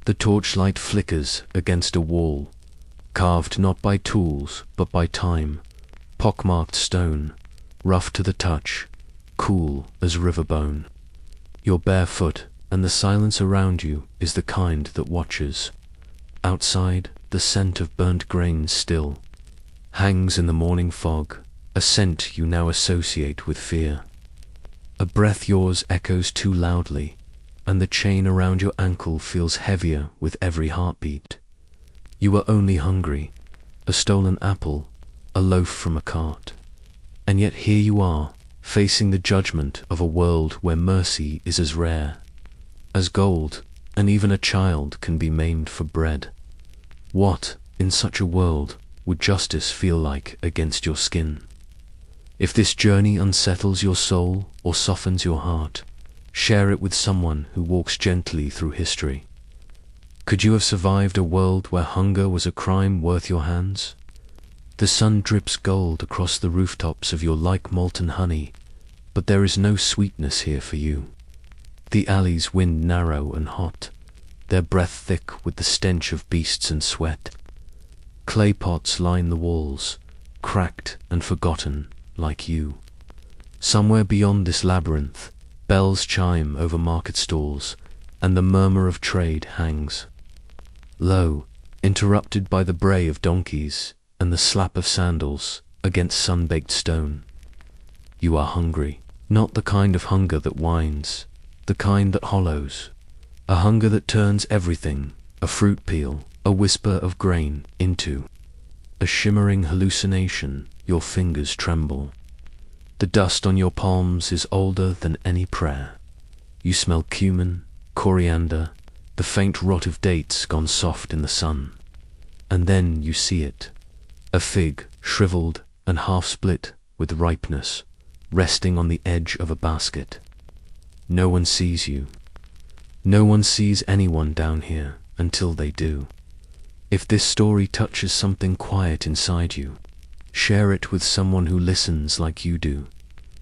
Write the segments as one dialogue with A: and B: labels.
A: The torchlight flickers against a wall, carved not by tools but by time, pockmarked stone, rough to the touch, cool as river bone. You're barefoot, and the silence around you is the kind that watches. Outside, the scent of burnt grain still hangs in the morning fog, a scent you now associate with fear. A breath yours echoes too loudly, and the chain around your ankle feels heavier with every heartbeat. You were only hungry, a stolen apple, a loaf from a cart. And yet here you are, facing the judgment of a world where mercy is as rare as gold, and even a child can be maimed for bread. What, in such a world, would justice feel like against your skin? If this journey unsettles your soul or softens your heart, share it with someone who walks gently through history. Could you have survived a world where hunger was a crime worth your hands? The sun drips gold across the rooftops of your like molten honey, but there is no sweetness here for you. The alleys wind narrow and hot, their breath thick with the stench of beasts and sweat. Clay pots line the walls, cracked and forgotten like you. Somewhere beyond this labyrinth, bells chime over market stalls, and the murmur of trade hangs low, interrupted by the bray of donkeys and the slap of sandals against sun-baked stone. You are hungry, not the kind of hunger that whines, the kind that hollows, a hunger that turns everything, a fruit peel, a whisper of grain, into a shimmering hallucination. Your fingers tremble. The dust on your palms is older than any prayer. You smell cumin, coriander, the faint rot of dates gone soft in the sun. And then you see it, a fig, shriveled and half split with ripeness, resting on the edge of a basket. No one sees you. No one sees anyone down here until they do. If this story touches something quiet inside you, share it with someone who listens like you do,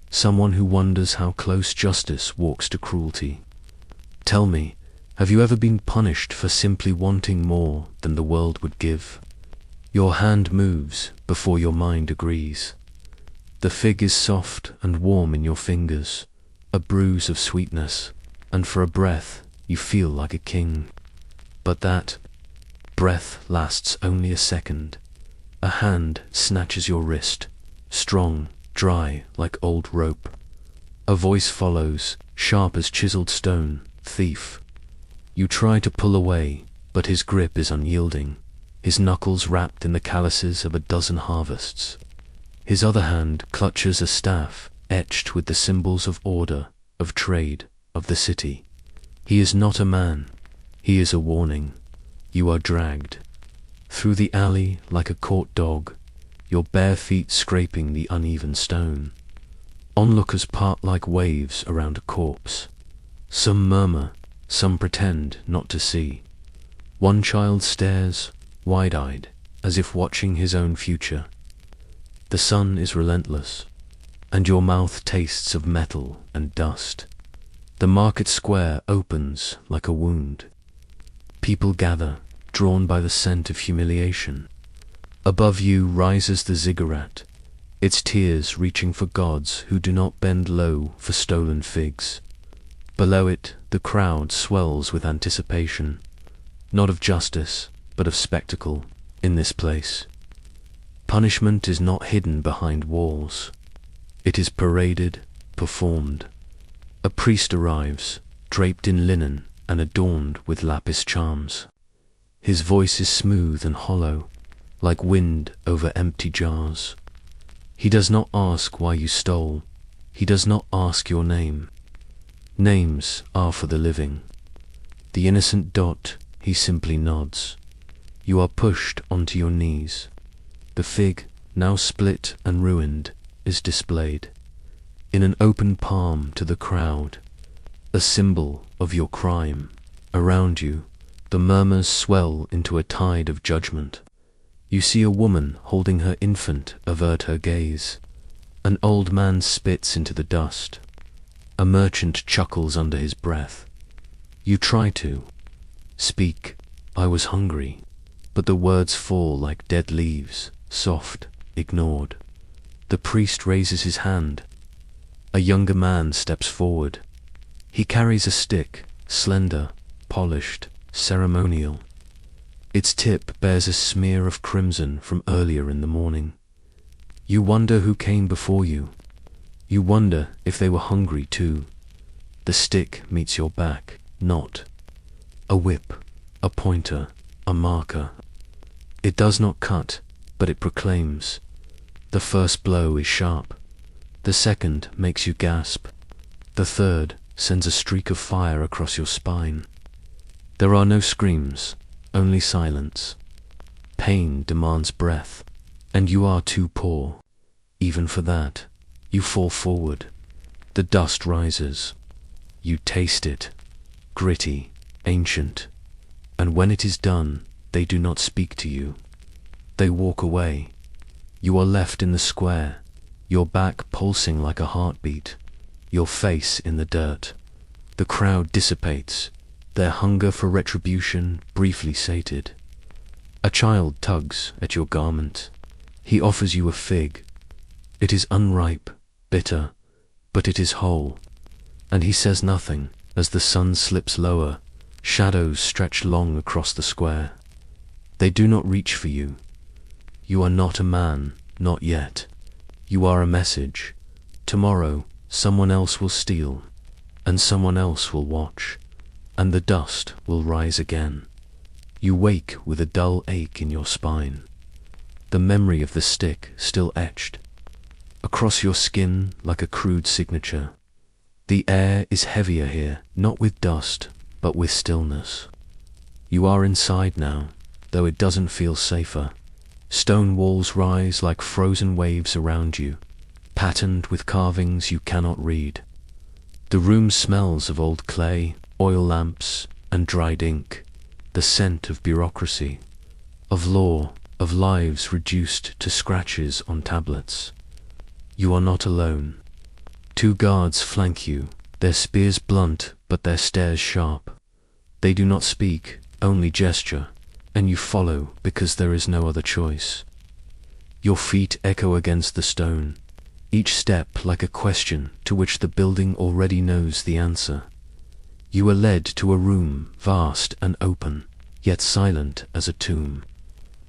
A: someone who wonders how close justice walks to cruelty. Tell me, have you ever been punished for simply wanting more than the world would give? Your hand moves before your mind agrees. The fig is soft and warm in your fingers, a bruise of sweetness, and for a breath you feel like a king. But that breath lasts only a second. A hand snatches your wrist, strong, dry like old rope. A voice follows, sharp as chiseled stone, thief. You try to pull away, but his grip is unyielding, his knuckles wrapped in the calluses of a dozen harvests. His other hand clutches a staff etched with the symbols of order, of trade, of the city. He is not a man, he is a warning. You are dragged through the alley like a caught dog, your bare feet scraping the uneven stone. Onlookers part like waves around a corpse. Some murmur, some pretend not to see. One child stares, wide-eyed, as if watching his own future. The sun is relentless, and your mouth tastes of metal and dust. The market square opens like a wound. People gather, drawn by the scent of humiliation. Above you rises the ziggurat, its tears reaching for gods who do not bend low for stolen figs. Below it, the crowd swells with anticipation, not of justice, but of spectacle, in this place. Punishment is not hidden behind walls. It is paraded, performed. A priest arrives, draped in linen and adorned with lapis charms. His voice is smooth and hollow, like wind over empty jars. He does not ask why you stole. He does not ask your name. Names are for the living. The innocent dot, he simply nods. You are pushed onto your knees. The fig, now split and ruined, is displayed. In an open palm to the crowd, a symbol of your crime. Around you, the murmurs swell into a tide of judgment. You see a woman holding her infant avert her gaze. An old man spits into the dust. A merchant chuckles under his breath. You try to Speak, I was hungry, but the words fall like dead leaves, soft, ignored. The priest raises his hand. A younger man steps forward. He carries a stick, slender, polished, ceremonial. Its tip bears a smear of crimson from earlier in the morning. You wonder who came before you. You wonder if they were hungry too. The stick meets your back, not a whip, a pointer, a marker. It does not cut, but it proclaims. The first blow is sharp. The second makes you gasp. The third sends a streak of fire across your spine. There are no screams, only silence. Pain demands breath, and you are too poor. Even for that, you fall forward. The dust rises. You taste it, gritty, ancient. And when it is done, they do not speak to you. They walk away. You are left in the square, your back pulsing like a heartbeat, your face in the dirt. The crowd dissipates, their hunger for retribution briefly sated. A child tugs at your garment. He offers you a fig. It is unripe, bitter, but it is whole. And he says nothing as the sun slips lower, shadows stretch long across the square. They do not reach for you. You are not a man, not yet. You are a message. Tomorrow, someone else will steal, and someone else will watch, and the dust will rise again. You wake with a dull ache in your spine, the memory of the stick still etched across your skin like a crude signature. The air is heavier here, not with dust, but with stillness. You are inside now, though it doesn't feel safer. Stone walls rise like frozen waves around you, patterned with carvings you cannot read. The room smells of old clay, oil lamps, and dried ink, the scent of bureaucracy, of law, of lives reduced to scratches on tablets. You are not alone. 2 guards flank you, their spears blunt but their stares sharp. They do not speak, only gesture, and you follow because there is no other choice. Your feet echo against the stone, each step like a question to which the building already knows the answer. You are led to a room vast and open, yet silent as a tomb.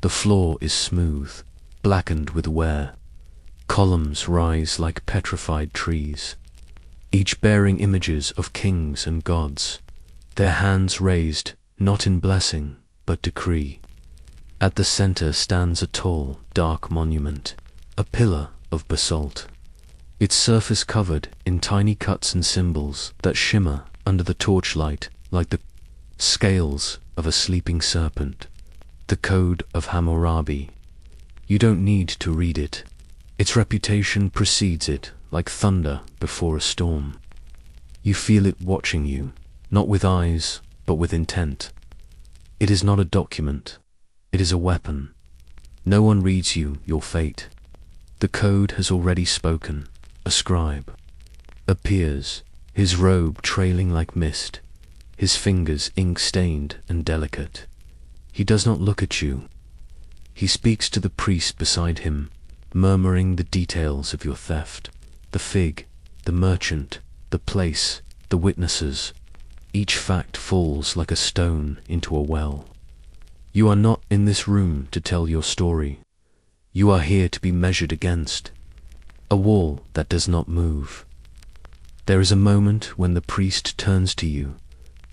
A: The floor is smooth, blackened with wear. Columns rise like petrified trees, each bearing images of kings and gods, their hands raised not in blessing but decree. At the center stands a tall, dark monument, a pillar of basalt, its surface covered in tiny cuts and symbols that shimmer under the torchlight like the scales of a sleeping serpent. The Code of Hammurabi. You don't need to read it. Its reputation precedes it like thunder before a storm. You feel it watching you, not with eyes, but with intent. It is not a document. It is a weapon. No one reads you your fate. The code has already spoken. A scribe appears, his robe trailing like mist, his fingers ink-stained and delicate. He does not look at you. He speaks to the priest beside him, murmuring the details of your theft. The fig, the merchant, the place, the witnesses. Each fact falls like a stone into a well. You are not in this room to tell your story. You are here to be measured against a wall that does not move. There is a moment when the priest turns to you,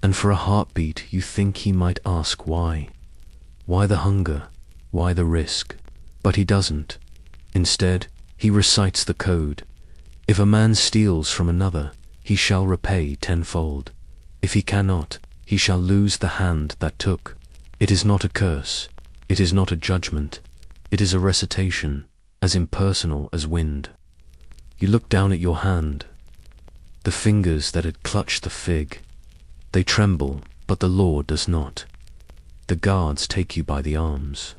A: and for a heartbeat you think he might ask why. Why the hunger? Why the risk? But he doesn't. Instead, he recites the code. If a man steals from another, he shall repay tenfold. If he cannot, he shall lose the hand that took. It is not a curse. It is not a judgment. It is a recitation, as impersonal as wind. You look down at your hand. The fingers that had clutched the fig. They tremble, but the law does not. The guards take you by the arms.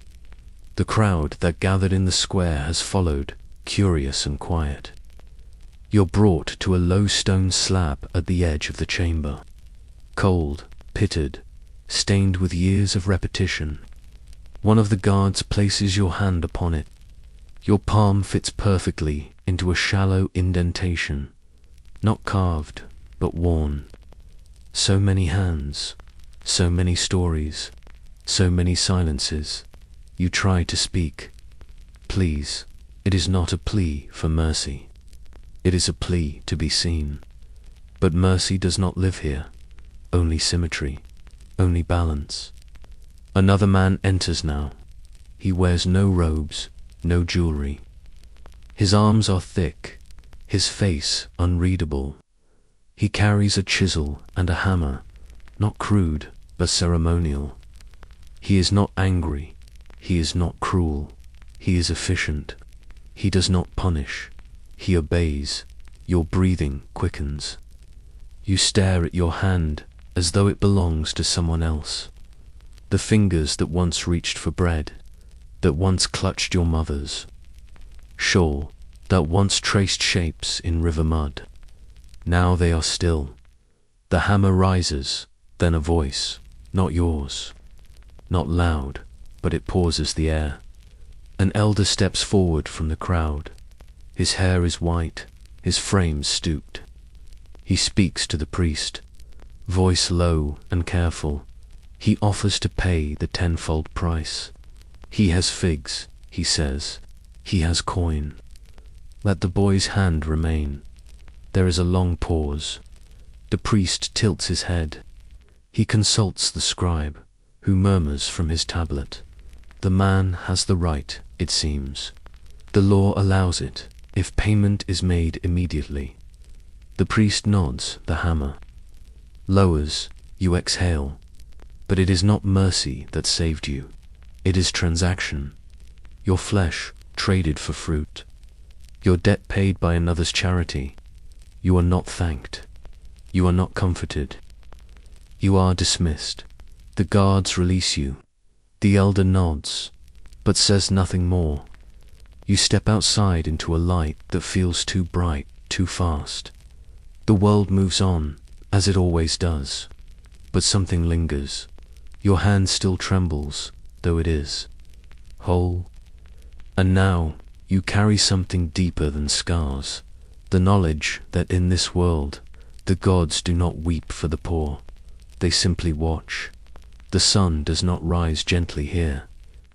A: The crowd that gathered in the square has followed, curious and quiet. You're brought to a low stone slab at the edge of the chamber. Cold, pitted, stained with years of repetition. One of the guards places your hand upon it. Your palm fits perfectly into a shallow indentation, not carved, but worn. So many hands, so many stories, so many silences. You try to speak. Please, it is not a plea for mercy. It is a plea to be seen. But mercy does not live here. Only symmetry, only balance. Another man enters now. He wears no robes, no jewelry. His arms are thick, his face unreadable. He carries a chisel and a hammer, not crude, but ceremonial. He is not angry, he is not cruel, he is efficient. He does not punish, he obeys. Your breathing quickens. You stare at your hand as though it belongs to someone else. The fingers that once reached for bread, that once clutched your mother's shawl, that once traced shapes in river mud. Now they are still. The hammer rises, then a voice, not yours. Not loud, but it pauses the air. An elder steps forward from the crowd. His hair is white, his frame stooped. He speaks to the priest, voice low and careful. He offers to pay the tenfold price. He has figs, he says. He has coin. Let the boy's hand remain. There is a long pause. The priest tilts his head. He consults the scribe, who murmurs from his tablet. The man has the right, it seems. The law allows it, if payment is made immediately. The priest nods the hammer. Lowers, you exhale. But it is not mercy that saved you. It is transaction. Your flesh traded for fruit. Your debt paid by another's charity. You are not thanked. You are not comforted. You are dismissed. The guards release you. The elder nods, but says nothing more. You step outside into a light that feels too bright, too fast. The world moves on, as it always does. But something lingers. Your hand still trembles, though it is whole. And now, you carry something deeper than scars. The knowledge that in this world, the gods do not weep for the poor. They simply watch. The sun does not rise gently here.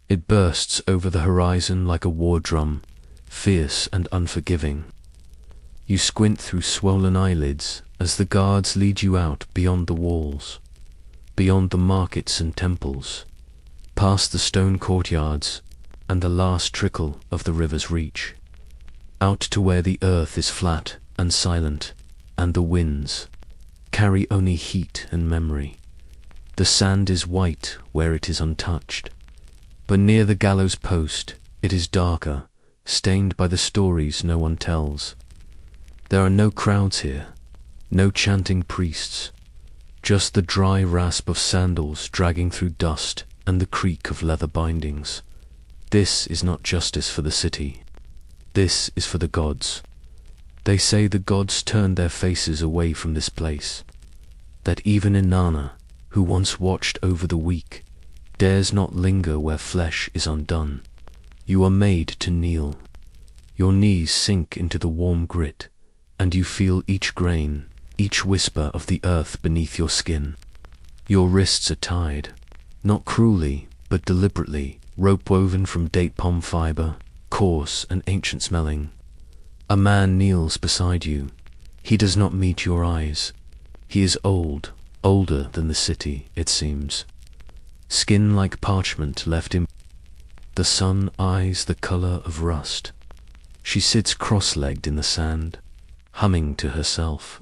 A: It bursts over the horizon like a war drum, fierce and unforgiving. You squint through swollen eyelids as the guards lead you out beyond the walls, beyond the markets and temples, past the stone courtyards and the last trickle of the river's reach, out to where the earth is flat and silent, and the winds carry only heat and memory. The sand is white where it is untouched, but near the gallows post it is darker, stained by the stories no one tells. There are no crowds here, no chanting priests, just the dry rasp of sandals dragging through dust and the creak of leather bindings. This is not justice for the city. This is for the gods. They say the gods turned their faces away from this place, that even Inanna, who once watched over the weak, dares not linger where flesh is undone. You are made to kneel. Your knees sink into the warm grit, and you feel each grain, each whisper of the earth beneath your skin. Your wrists are tied, not cruelly, but deliberately, rope woven from date palm fiber, coarse and ancient smelling. A man kneels beside you. He does not meet your eyes. He is old, older than the city, it seems. Skin like parchment left in. The sun eyes the color of rust. She sits cross-legged in the sand, humming to herself.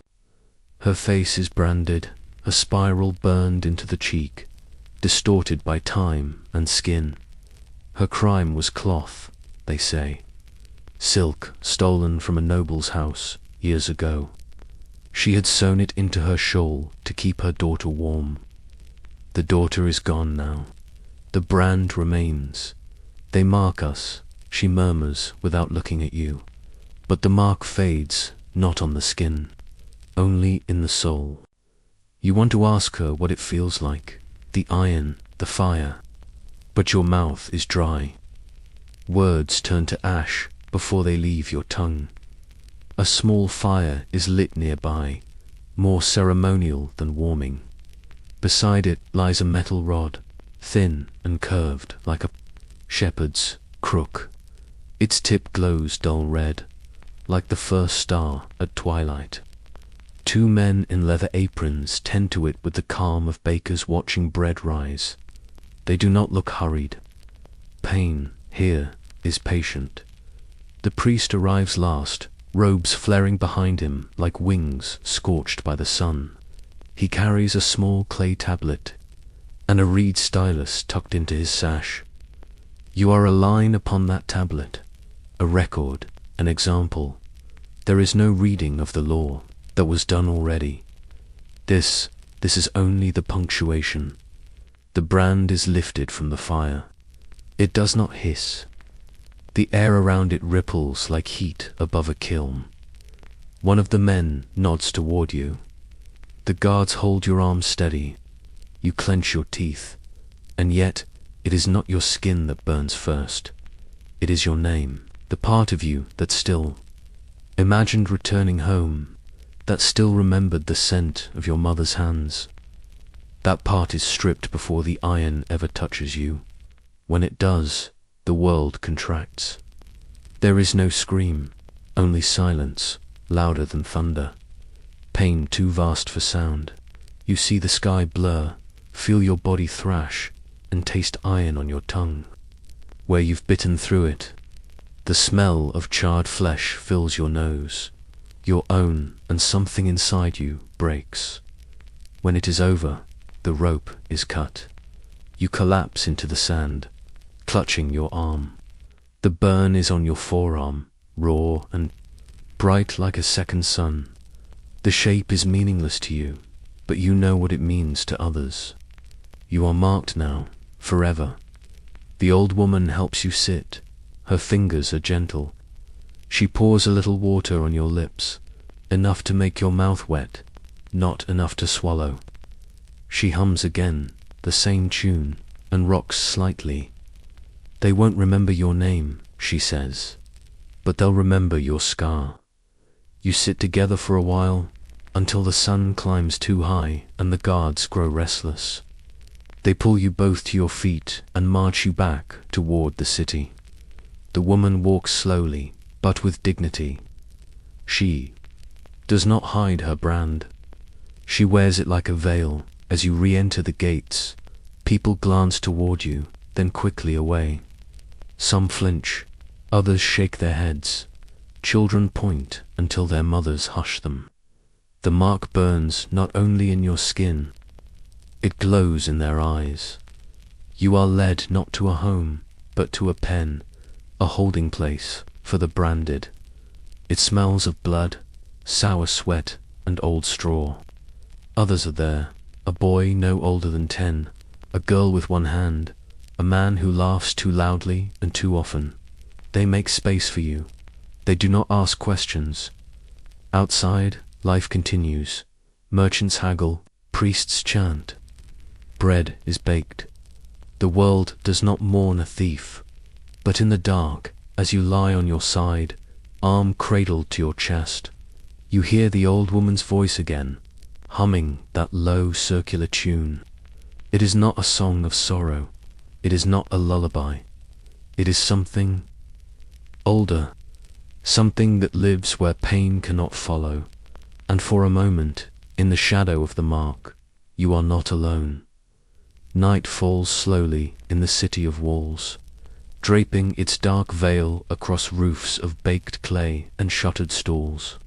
A: Her face is branded, a spiral burned into the cheek, distorted by time and skin. Her crime was cloth, they say. Silk stolen from a noble's house years ago. She had sewn it into her shawl to keep her daughter warm. The daughter is gone now. The brand remains. They mark us, she murmurs without looking at you. But the mark fades, not on the skin, only in the soul. You want to ask her what it feels like. the iron, the fire. But your mouth is dry. Words turn to ash before they leave your tongue. A small fire is lit nearby, more ceremonial than warming. Beside it lies a metal rod, thin and curved like a shepherd's crook. Its tip glows dull red, like the first star at twilight. Two men in leather aprons tend to it with the calm of bakers watching bread rise. They do not look hurried. Pain, here, is patient. The priest arrives last, robes flaring behind him like wings scorched by the sun. He carries a small clay tablet and a reed stylus tucked into his sash. You are a line upon that tablet, a record, an example. There is no reading of the law that was done already. This is only the punctuation. The brand is lifted from the fire. It does not hiss. The air around it ripples like heat above a kiln. One of the men nods toward you. The guards hold your arm steady. You clench your teeth. And yet, it is not your skin that burns first. It is your name, the part of you that still imagined returning home, that still remembered the scent of your mother's hands. That part is stripped before the iron ever touches you. When it does, the world contracts. There is no scream, only silence, louder than thunder. Pain too vast for sound. You see the sky blur, feel your body thrash, and taste iron on your tongue. Where you've bitten through it, the smell of charred flesh fills your nose. Your own and something inside you breaks. When it is over, the rope is cut. You collapse into the sand, clutching your arm. The burn is on your forearm, raw and bright like a second sun. The shape is meaningless to you, but you know what it means to others. You are marked now, forever. The old woman helps you sit. Her fingers are gentle. She pours a little water on your lips, enough to make your mouth wet, not enough to swallow. She hums again, the same tune, and rocks slightly. They won't remember your name, she says, but they'll remember your scar. You sit together for a while, until the sun climbs too high and the guards grow restless. They pull you both to your feet and march you back toward the city. The woman walks slowly, but with dignity. She does not hide her brand. She wears it like a veil. As you re-enter the gates, people glance toward you, then quickly away. Some flinch, others shake their heads. Children point until their mothers hush them. The mark burns not only in your skin, it glows in their eyes. You are led not to a home, but to a pen, a holding place for the branded. It smells of blood, sour sweat, and old straw. Others are there, a boy no older than 10, a girl with one hand, a man who laughs too loudly and too often. They make space for you. They do not ask questions. Outside, life continues. Merchants haggle, priests chant. Bread is baked. The world does not mourn a thief, but in the dark, as you lie on your side, arm cradled to your chest, you hear the old woman's voice again, humming that low circular tune. It is not a song of sorrow. It is not a lullaby. It is something older, something that lives where pain cannot follow. And for a moment, in the shadow of the mark, you are not alone. Night falls slowly in the city of walls, draping its dark veil across roofs of baked clay and shuttered stalls.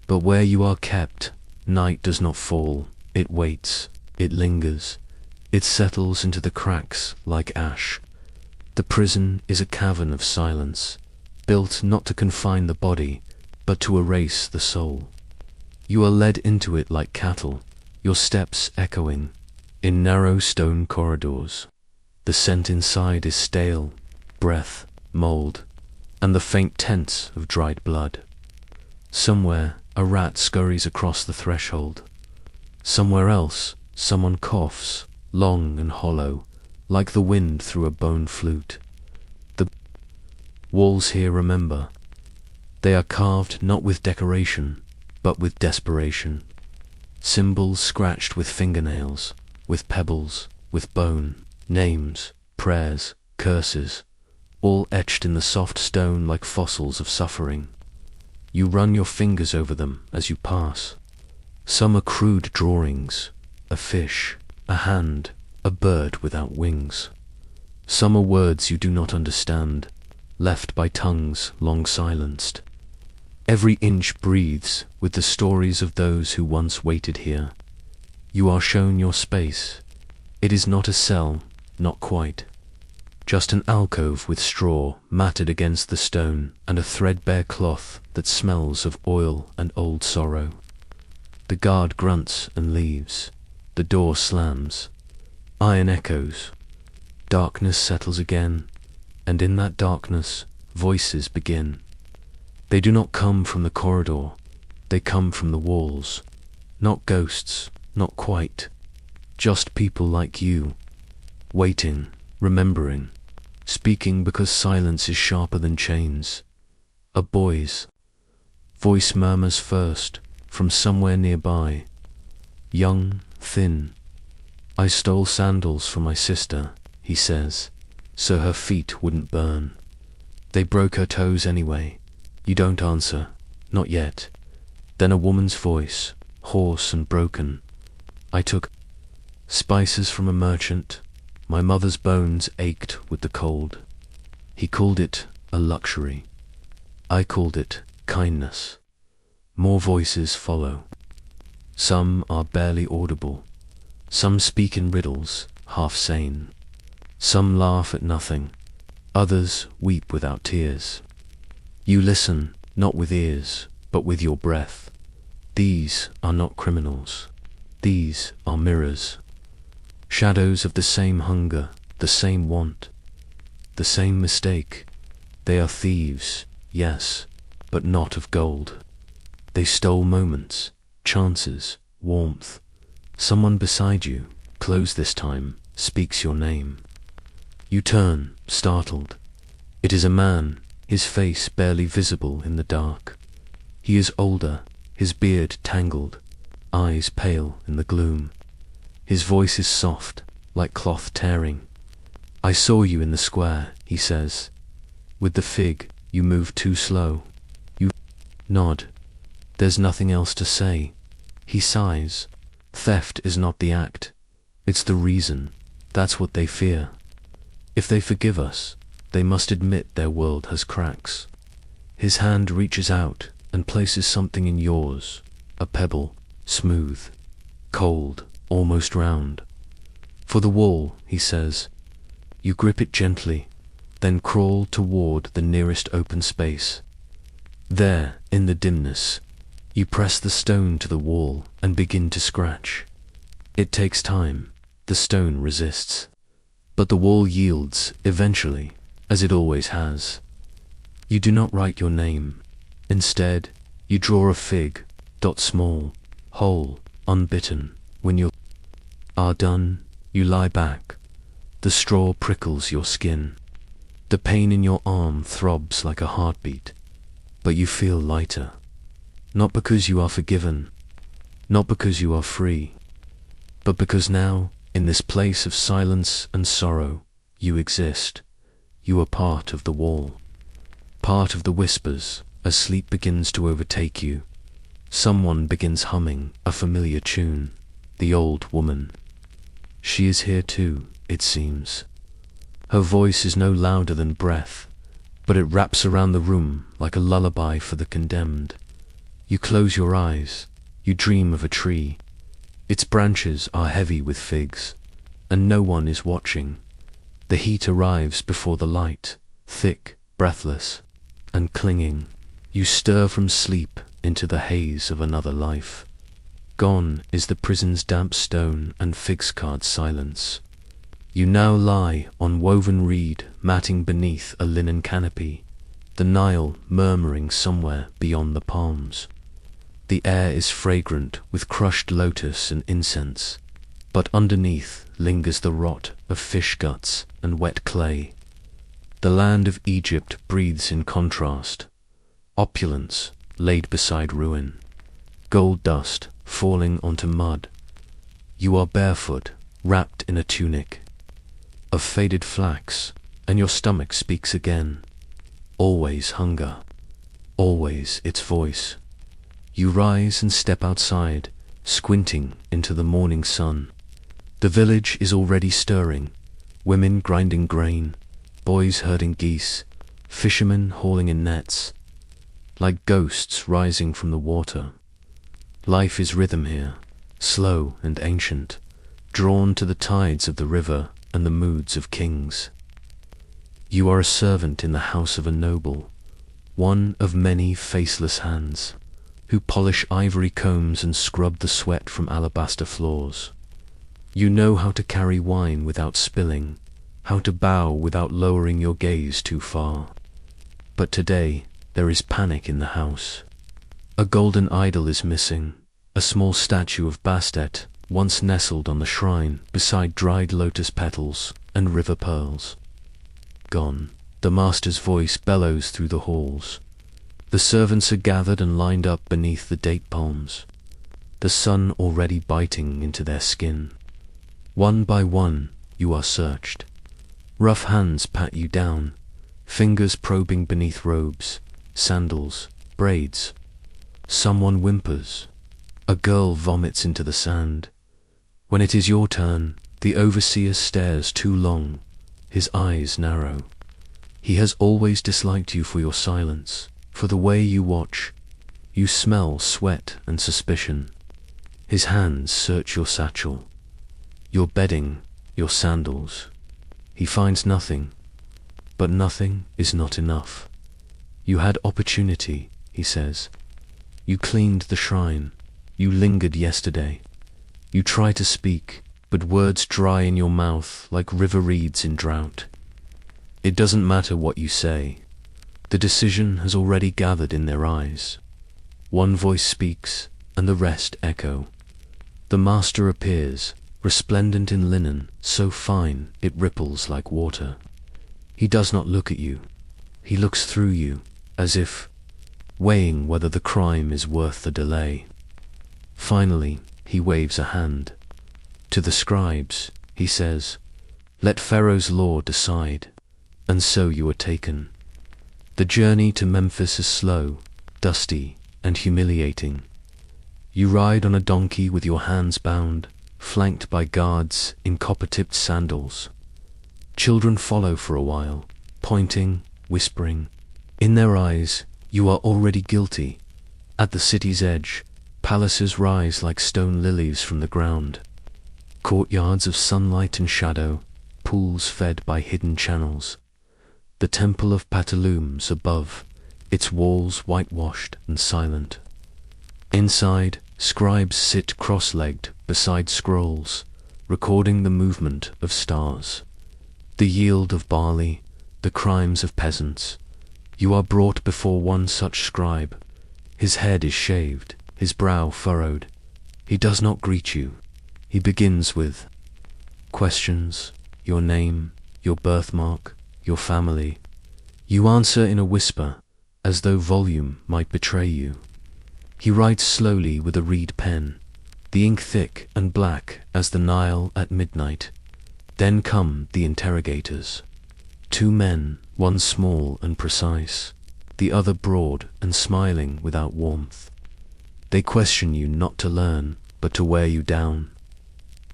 A: But where you are kept, night does not fall. It waits, it lingers, it settles into the cracks like ash. The prison is a cavern of silence, built not to confine the body, but to erase the soul. You are led into it like cattle, your steps echoing, in narrow stone corridors. The scent inside is stale, breath, mold, and the faint tense of dried blood. Somewhere, a rat scurries across the threshold. Somewhere else, someone coughs, long and hollow, like the wind through a bone flute. The walls here, remember, they are carved not with decoration, but with desperation. Symbols scratched with fingernails, with pebbles, with bone, names, prayers, curses, all etched in the soft stone like fossils of suffering. You run your fingers over them as you pass. Some are crude drawings, a fish, a hand, a bird without wings. Some are words you do not understand, left by tongues long silenced. Every inch breathes with the stories of those who once waited here. You are shown your space. It is not a cell, not quite. Just an alcove with straw matted against the stone and a threadbare cloth that smells of oil and old sorrow. The guard grunts and leaves. The door slams. Iron echoes. Darkness settles again, and in that darkness, voices begin. They do not come from the corridor, they come from the walls. Not ghosts, not quite. Just people like you, waiting, remembering, speaking because silence is sharper than chains. A boy's voice murmurs first, from somewhere nearby. Young, thin. I stole sandals from my sister, he says, so her feet wouldn't burn. They broke her toes anyway. You don't answer, not yet. Then a woman's voice, hoarse and broken. I took spices from a merchant. My mother's bones ached with the cold. He called it a luxury. I called it kindness. More voices follow. Some are barely audible. Some speak in riddles, half sane. Some laugh at nothing. Others weep without tears. You listen, not with ears, but with your breath. These are not criminals. These are mirrors. Shadows of the same hunger, the same want, the same mistake. They are thieves, yes, but not of gold. They stole moments, chances, warmth. Someone beside you, close this time, speaks your name. You turn, startled. It is a man, his face barely visible in the dark. He is older, his beard tangled, eyes pale in the gloom. His voice is soft, like cloth tearing. I saw you in the square, he says. With the fig, you move too slow. You nod. There's nothing else to say. He sighs. Theft is not the act. It's the reason. That's what they fear. If they forgive us, they must admit their world has cracks. His hand reaches out and places something in yours, a pebble, smooth, cold, almost round. For the wall, he says. You grip it gently, then crawl toward the nearest open space. There, in the dimness, you press the stone to the wall and begin to scratch. It takes time. The stone resists. But the wall yields, eventually, as it always has. You do not write your name. Instead, you draw a fig, dot small, whole, unbitten. When you are done, you lie back. The straw prickles your skin. The pain in your arm throbs like a heartbeat, but you feel lighter. Not because you are forgiven, not because you are free, but because now, in this place of silence and sorrow, you exist. You are part of the wall, part of the whispers as sleep begins to overtake you. Someone begins humming a familiar tune, the old woman. She is here too, it seems. Her voice is no louder than breath, but it wraps around the room like a lullaby for the condemned. You close your eyes, you dream of a tree. Its branches are heavy with figs, and no one is watching. The heat arrives before the light, thick, breathless, and clinging. You stir from sleep into the haze of another life. Gone is the prison's damp stone and fig-scarred silence. You now lie on woven reed, matting beneath a linen canopy, the Nile murmuring somewhere beyond the palms. The air is fragrant with crushed lotus and incense, but underneath lingers the rot of fish guts and wet clay. The land of Egypt breathes in contrast, opulence laid beside ruin, gold dust falling onto mud. You are barefoot, wrapped in a tunic of faded flax, and your stomach speaks again. Always hunger, always its voice. You rise and step outside, squinting into the morning sun. The village is already stirring, women grinding grain, boys herding geese, fishermen hauling in nets, like ghosts rising from the water. Life is rhythm here, slow and ancient, drawn to the tides of the river and the moods of kings. You are a servant in the house of a noble, one of many faceless hands, who polish ivory combs and scrub the sweat from alabaster floors. You know how to carry wine without spilling, how to bow without lowering your gaze too far. But today there is panic in the house. A golden idol is missing, a small statue of Bastet, once nestled on the shrine beside dried lotus petals and river pearls. Gone. The master's voice bellows through the halls. The servants are gathered and lined up beneath the date palms, the sun already biting into their skin. One by one, you are searched. Rough hands pat you down, fingers probing beneath robes, sandals, braids. Someone whimpers. A girl vomits into the sand. When it is your turn, the overseer stares too long, his eyes narrow. He has always disliked you for your silence, for the way you watch. You smell sweat and suspicion. His hands search your satchel, your bedding, your sandals. He finds nothing, but nothing is not enough. You had opportunity, he says. You cleaned the shrine. You lingered yesterday. You try to speak, but words dry in your mouth like river reeds in drought. It doesn't matter what you say. The decision has already gathered in their eyes. One voice speaks, and the rest echo. The master appears, resplendent in linen, so fine it ripples like water. He does not look at you. He looks through you, as if weighing whether the crime is worth the delay. Finally, he waves a hand. To the scribes, he says, "Let Pharaoh's law decide." And so you are taken. The journey to Memphis is slow, dusty, and humiliating. You ride on a donkey with your hands bound, flanked by guards in copper-tipped sandals. Children follow for a while, pointing, whispering. In their eyes, you are already guilty. At the city's edge, palaces rise like stone lilies from the ground. Courtyards of sunlight and shadow, pools fed by hidden channels. The temple of Patalumes above, its walls whitewashed and silent. Inside, scribes sit cross-legged beside scrolls, recording the movement of stars, the yield of barley, the crimes of peasants. You are brought before one such scribe. His head is shaved, his brow furrowed. He does not greet you. He begins with questions, your name, your birthmark, your family. You answer in a whisper, as though volume might betray you. He writes slowly with a reed pen, the ink thick and black as the Nile at midnight. Then come the interrogators. 2 men, one small and precise, the other broad and smiling without warmth. They question you not to learn, but to wear you down.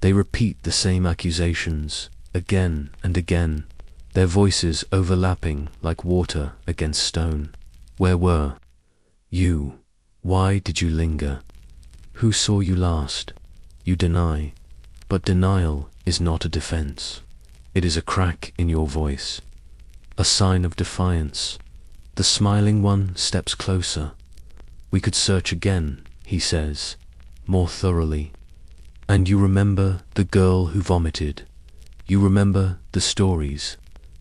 A: They repeat the same accusations, again and again, their voices overlapping like water against stone. Where were you? Why did you linger? Who saw you last? You deny, but denial is not a defense. It is a crack in your voice, a sign of defiance. The smiling one steps closer. We could search again, he says, more thoroughly. And you remember the girl who vomited. You remember the stories,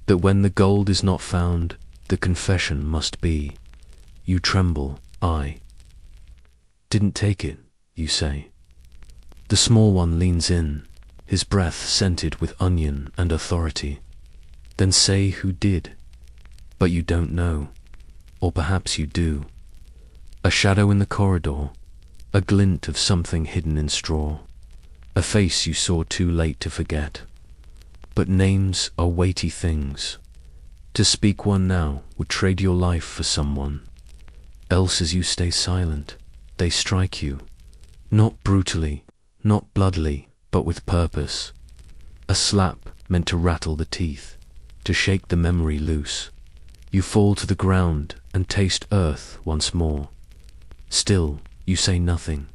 A: that when the gold is not found, the confession must be. You tremble. I didn't take it, you say. The small one leans in. his breath scented with onion and authority. Then say who did. But you don't know. Or perhaps you do. A shadow in the corridor, a glint of something hidden in straw, a face you saw too late to forget. But names are weighty things. To speak one now would trade your life for someone. Else as you stay silent, they strike you. Not brutally, not bloodily, but with purpose. A slap meant to rattle the teeth, to shake the memory loose. You fall to the ground and taste earth once more. Still, you say nothing.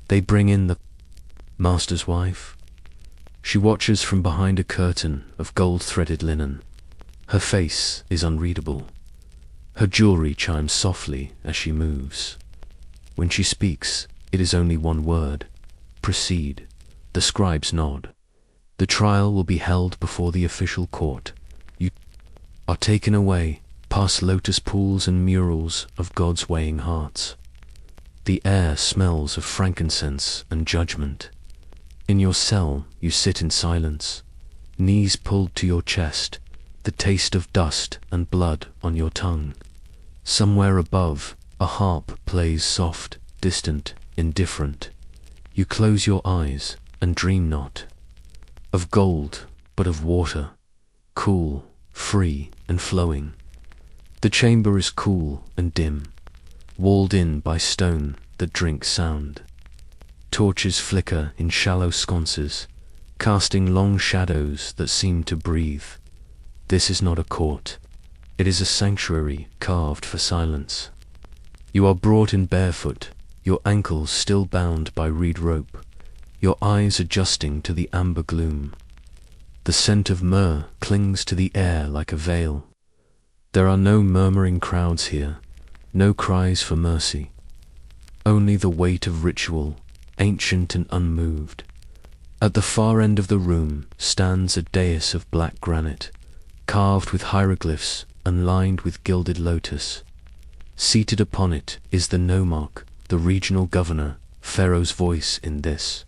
A: They bring in the master's wife. She watches from behind a curtain of gold-threaded linen. Her face is unreadable. Her jewelry chimes softly as she moves. When she speaks, it is only one word. Proceed. The scribes nod. The trial will be held before the official court. You are taken away past lotus pools and murals of God's weighing hearts. The air smells of frankincense and judgment. In your cell you sit in silence, knees pulled to your chest, the taste of dust and blood on your tongue. Somewhere above, a harp plays soft, distant, indifferent. You close your eyes and dream not of gold, but of water, cool, free, and flowing. The chamber is cool and dim, walled in by stone that drinks sound. Torches flicker in shallow sconces, casting long shadows that seem to breathe. This is not a court. It is a sanctuary carved for silence. You are brought in barefoot, your ankles still bound by reed rope, your eyes adjusting to the amber gloom. The scent of myrrh clings to the air like a veil. There are no murmuring crowds here, no cries for mercy. Only the weight of ritual, ancient and unmoved. At the far end of the room stands a dais of black granite, carved with hieroglyphs and lined with gilded lotus. Seated upon it is the nomarch, the regional governor, Pharaoh's voice in this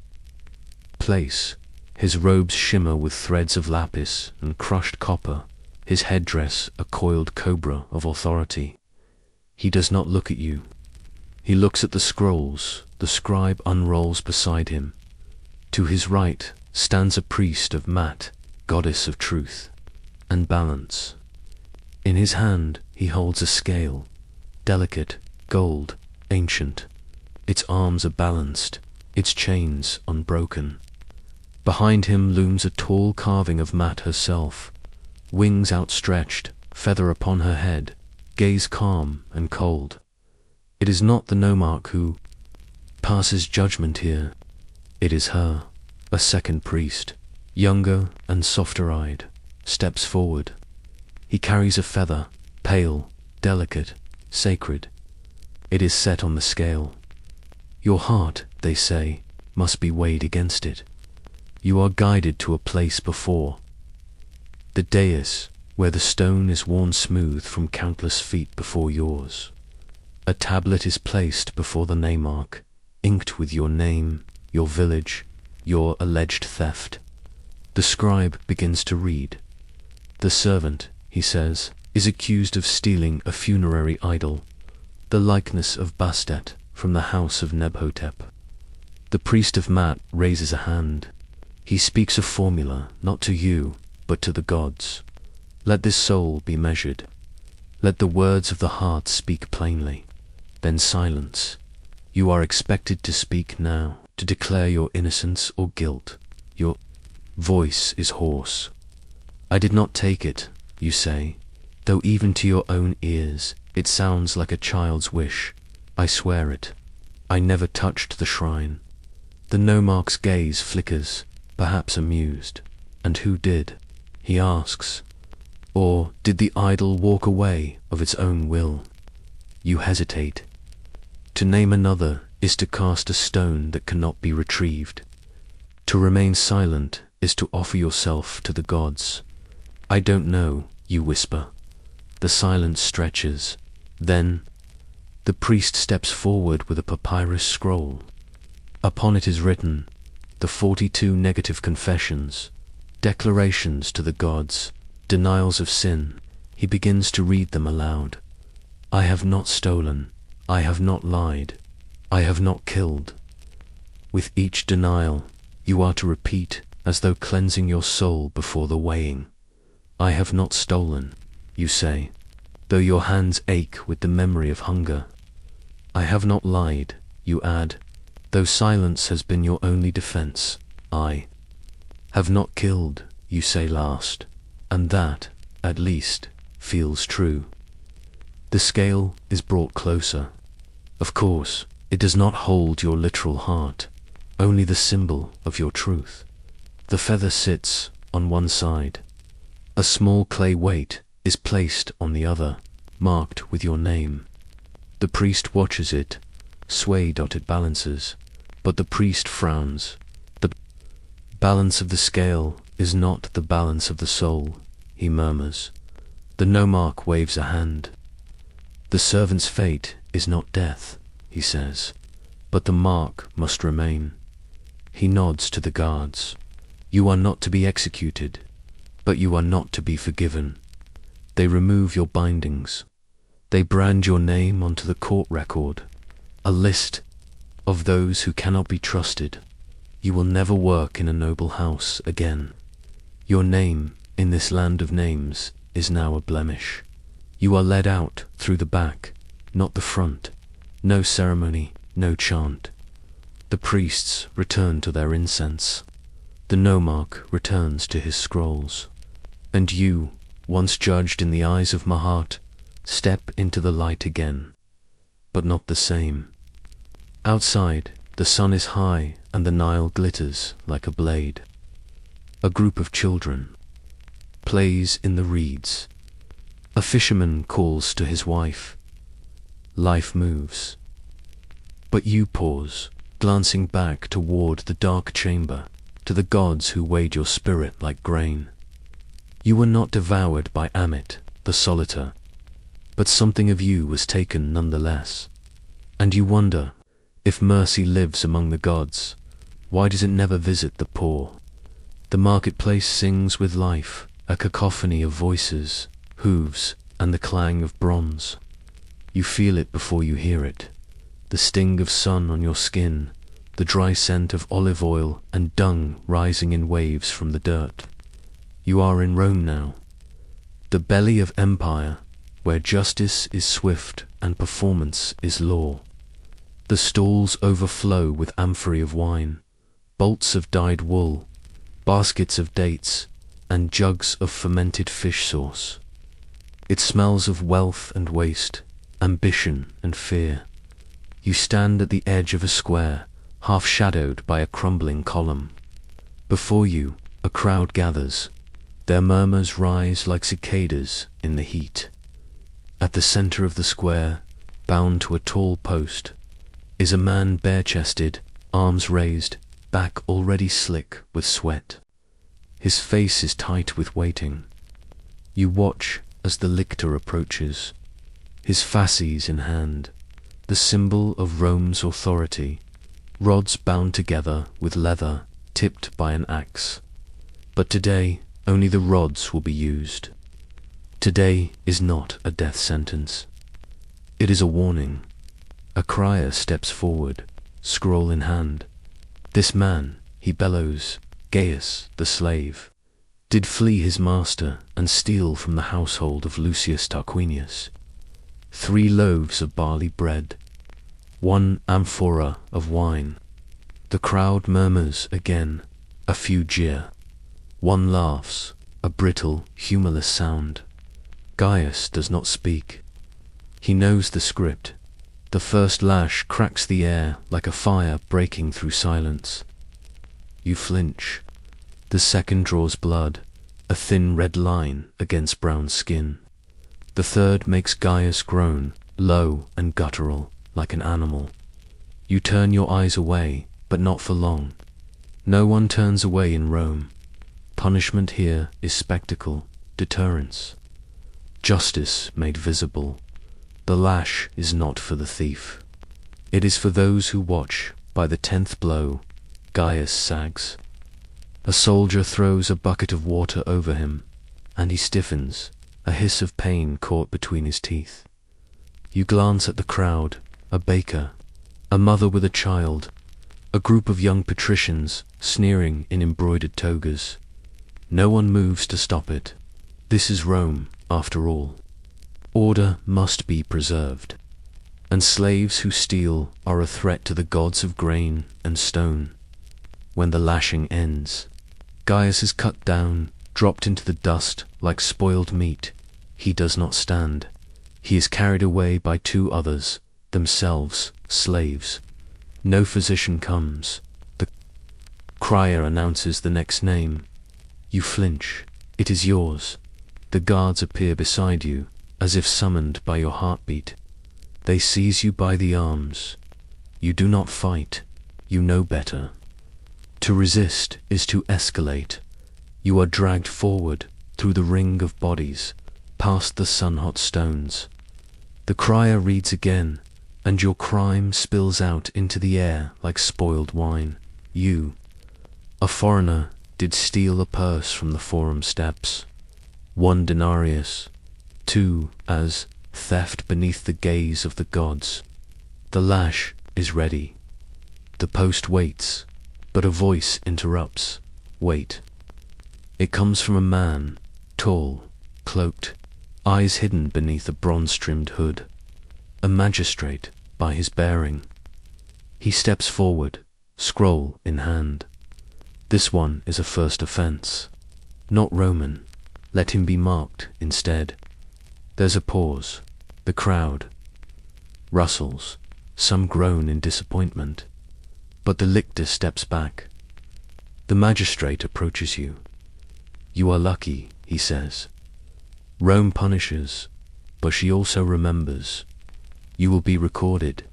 A: place. His robes shimmer with threads of lapis and crushed copper, his headdress a coiled cobra of authority. He does not look at you. He looks at the scrolls the scribe unrolls beside him. To his right stands a priest of Mat, goddess of truth and balance. In his hand he holds a scale, delicate, gold, ancient. Its arms are balanced, its chains unbroken. Behind him looms a tall carving of Mat herself, wings outstretched, feather upon her head, gaze calm and cold. It is not the nomarch who passes judgment here. It is her, a second priest, younger and softer-eyed, steps forward. He carries a feather, pale, delicate, sacred. It is set on the scale. Your heart, they say, must be weighed against it. You are guided to a place before the dais, where the stone is worn smooth from countless feet before yours. A tablet is placed before the nomarch, inked with your name, your village, your alleged theft. The scribe begins to read. The servant, he says, is accused of stealing a funerary idol, the likeness of Bastet from the house of Nebhotep. The priest of Mat raises a hand. He speaks a formula, not to you, but to the gods. Let this soul be measured. Let the words of the heart speak plainly. Then silence. You are expected to speak now, to declare your innocence or guilt. Your voice is hoarse. I did not take it, you say, though even to your own ears it sounds like a child's wish. I swear it. I never touched the shrine. The nomarch's gaze flickers, perhaps amused. And who did? He asks. Or did the idol walk away of its own will? You hesitate. To name another is to cast a stone that cannot be retrieved. To remain silent is to offer yourself to the gods. I don't know, you whisper. The silence stretches. Then the priest steps forward with a papyrus scroll. Upon it is written, the 42 negative confessions, declarations to the gods, denials of sin. He begins to read them aloud. I have not stolen. I have not lied. I have not killed. With each denial, you are to repeat, as though cleansing your soul before the weighing. I have not stolen, you say, though your hands ache with the memory of hunger. I have not lied, you add, though silence has been your only defense. I have not killed, you say last, and that, at least, feels true. The scale is brought closer. Of course, it does not hold your literal heart, only the symbol of your truth. The feather sits on one side. A small clay weight is placed on the other, marked with your name. The priest watches it, sway-dotted balances, but the priest frowns. The balance of the scale is not the balance of the soul, he murmurs. The nomarch waves a hand. The servant's fate is not death, he says, but the mark must remain. He nods to the guards. You are not to be executed, but you are not to be forgiven. They remove your bindings. They brand your name onto the court record, a list of those who cannot be trusted. You will never work in a noble house again. Your name, in this land of names, is now a blemish. You are led out through the back, not the front. No ceremony, no chant. The priests return to their incense. The nomarch returns to his scrolls. And you, once judged in the eyes of Mahat, step into the light again, but not the same. Outside, the sun is high and the Nile glitters like a blade. A group of children plays in the reeds. A fisherman calls to his wife. Life moves. But you pause, glancing back toward the dark chamber, to the gods who weighed your spirit like grain. You were not devoured by Amit, the solitaire, but something of you was taken nonetheless. And you wonder, if mercy lives among the gods, why does it never visit the poor? The marketplace sings with life, a cacophony of voices, hooves, and the clang of bronze. You feel it before you hear it, the sting of sun on your skin, the dry scent of olive oil and dung rising in waves from the dirt. You are in Rome now, the belly of empire, where justice is swift and performance is law. The stalls overflow with amphorae of wine, bolts of dyed wool, baskets of dates, and jugs of fermented fish sauce. It smells of wealth and waste, ambition and fear. You stand at the edge of a square, half shadowed by a crumbling column. Before you, a crowd gathers. Their murmurs rise like cicadas in the heat. At the center of the square, bound to a tall post, is a man bare-chested, arms raised, back already slick with sweat. His face is tight with waiting. You watch as the lictor approaches, his fasces in hand, the symbol of Rome's authority, rods bound together with leather tipped by an axe. But today, only the rods will be used. Today is not a death sentence. It is a warning. A crier steps forward, scroll in hand. This man, he bellows, Gaius, the slave, did flee his master and steal from the household of Lucius Tarquinius 3 loaves of barley bread, 1 amphora of wine. The crowd murmurs again, a few jeer. One laughs, a brittle, humorless sound. Gaius does not speak. He knows the script. The first lash cracks the air like a fire breaking through silence. You flinch. The second draws blood, a thin red line against brown skin. The third makes Gaius groan, low and guttural, like an animal. You turn your eyes away, but not for long. No one turns away in Rome. Punishment here is spectacle, deterrence. Justice made visible. The lash is not for the thief. It is for those who watch by the 10th blow, Gaius sags. A soldier throws a bucket of water over him, and he stiffens, a hiss of pain caught between his teeth. You glance at the crowd, a baker, a mother with a child, a group of young patricians sneering in embroidered togas. No one moves to stop it. This is Rome, after all. Order must be preserved, and slaves who steal are a threat to the gods of grain and stone. When the lashing ends, Gaius is cut down, dropped into the dust like spoiled meat. He does not stand. He is carried away by two others, themselves slaves. No physician comes. The crier announces the next name. You flinch. It is yours. The guards appear beside you, as if summoned by your heartbeat. They seize you by the arms. You do not fight. You know better. To resist is to escalate. You are dragged forward through the ring of bodies, past the sun-hot stones. The crier reads again, and your crime spills out into the air like spoiled wine. You, a foreigner, did steal a purse from the forum steps. 1 denarius, 2 as theft beneath the gaze of the gods. The lash is ready. The post waits, but a voice interrupts. Wait. It comes from a man, tall, cloaked, eyes hidden beneath a bronze-trimmed hood. A magistrate by his bearing. He steps forward, scroll in hand. This one is a first offense. Not Roman. Let him be marked instead. There's a pause. The crowd rustles. Some groan in disappointment. But the lictor steps back. The magistrate approaches you. You are lucky, he says. Rome punishes, but she also remembers. You will be recorded,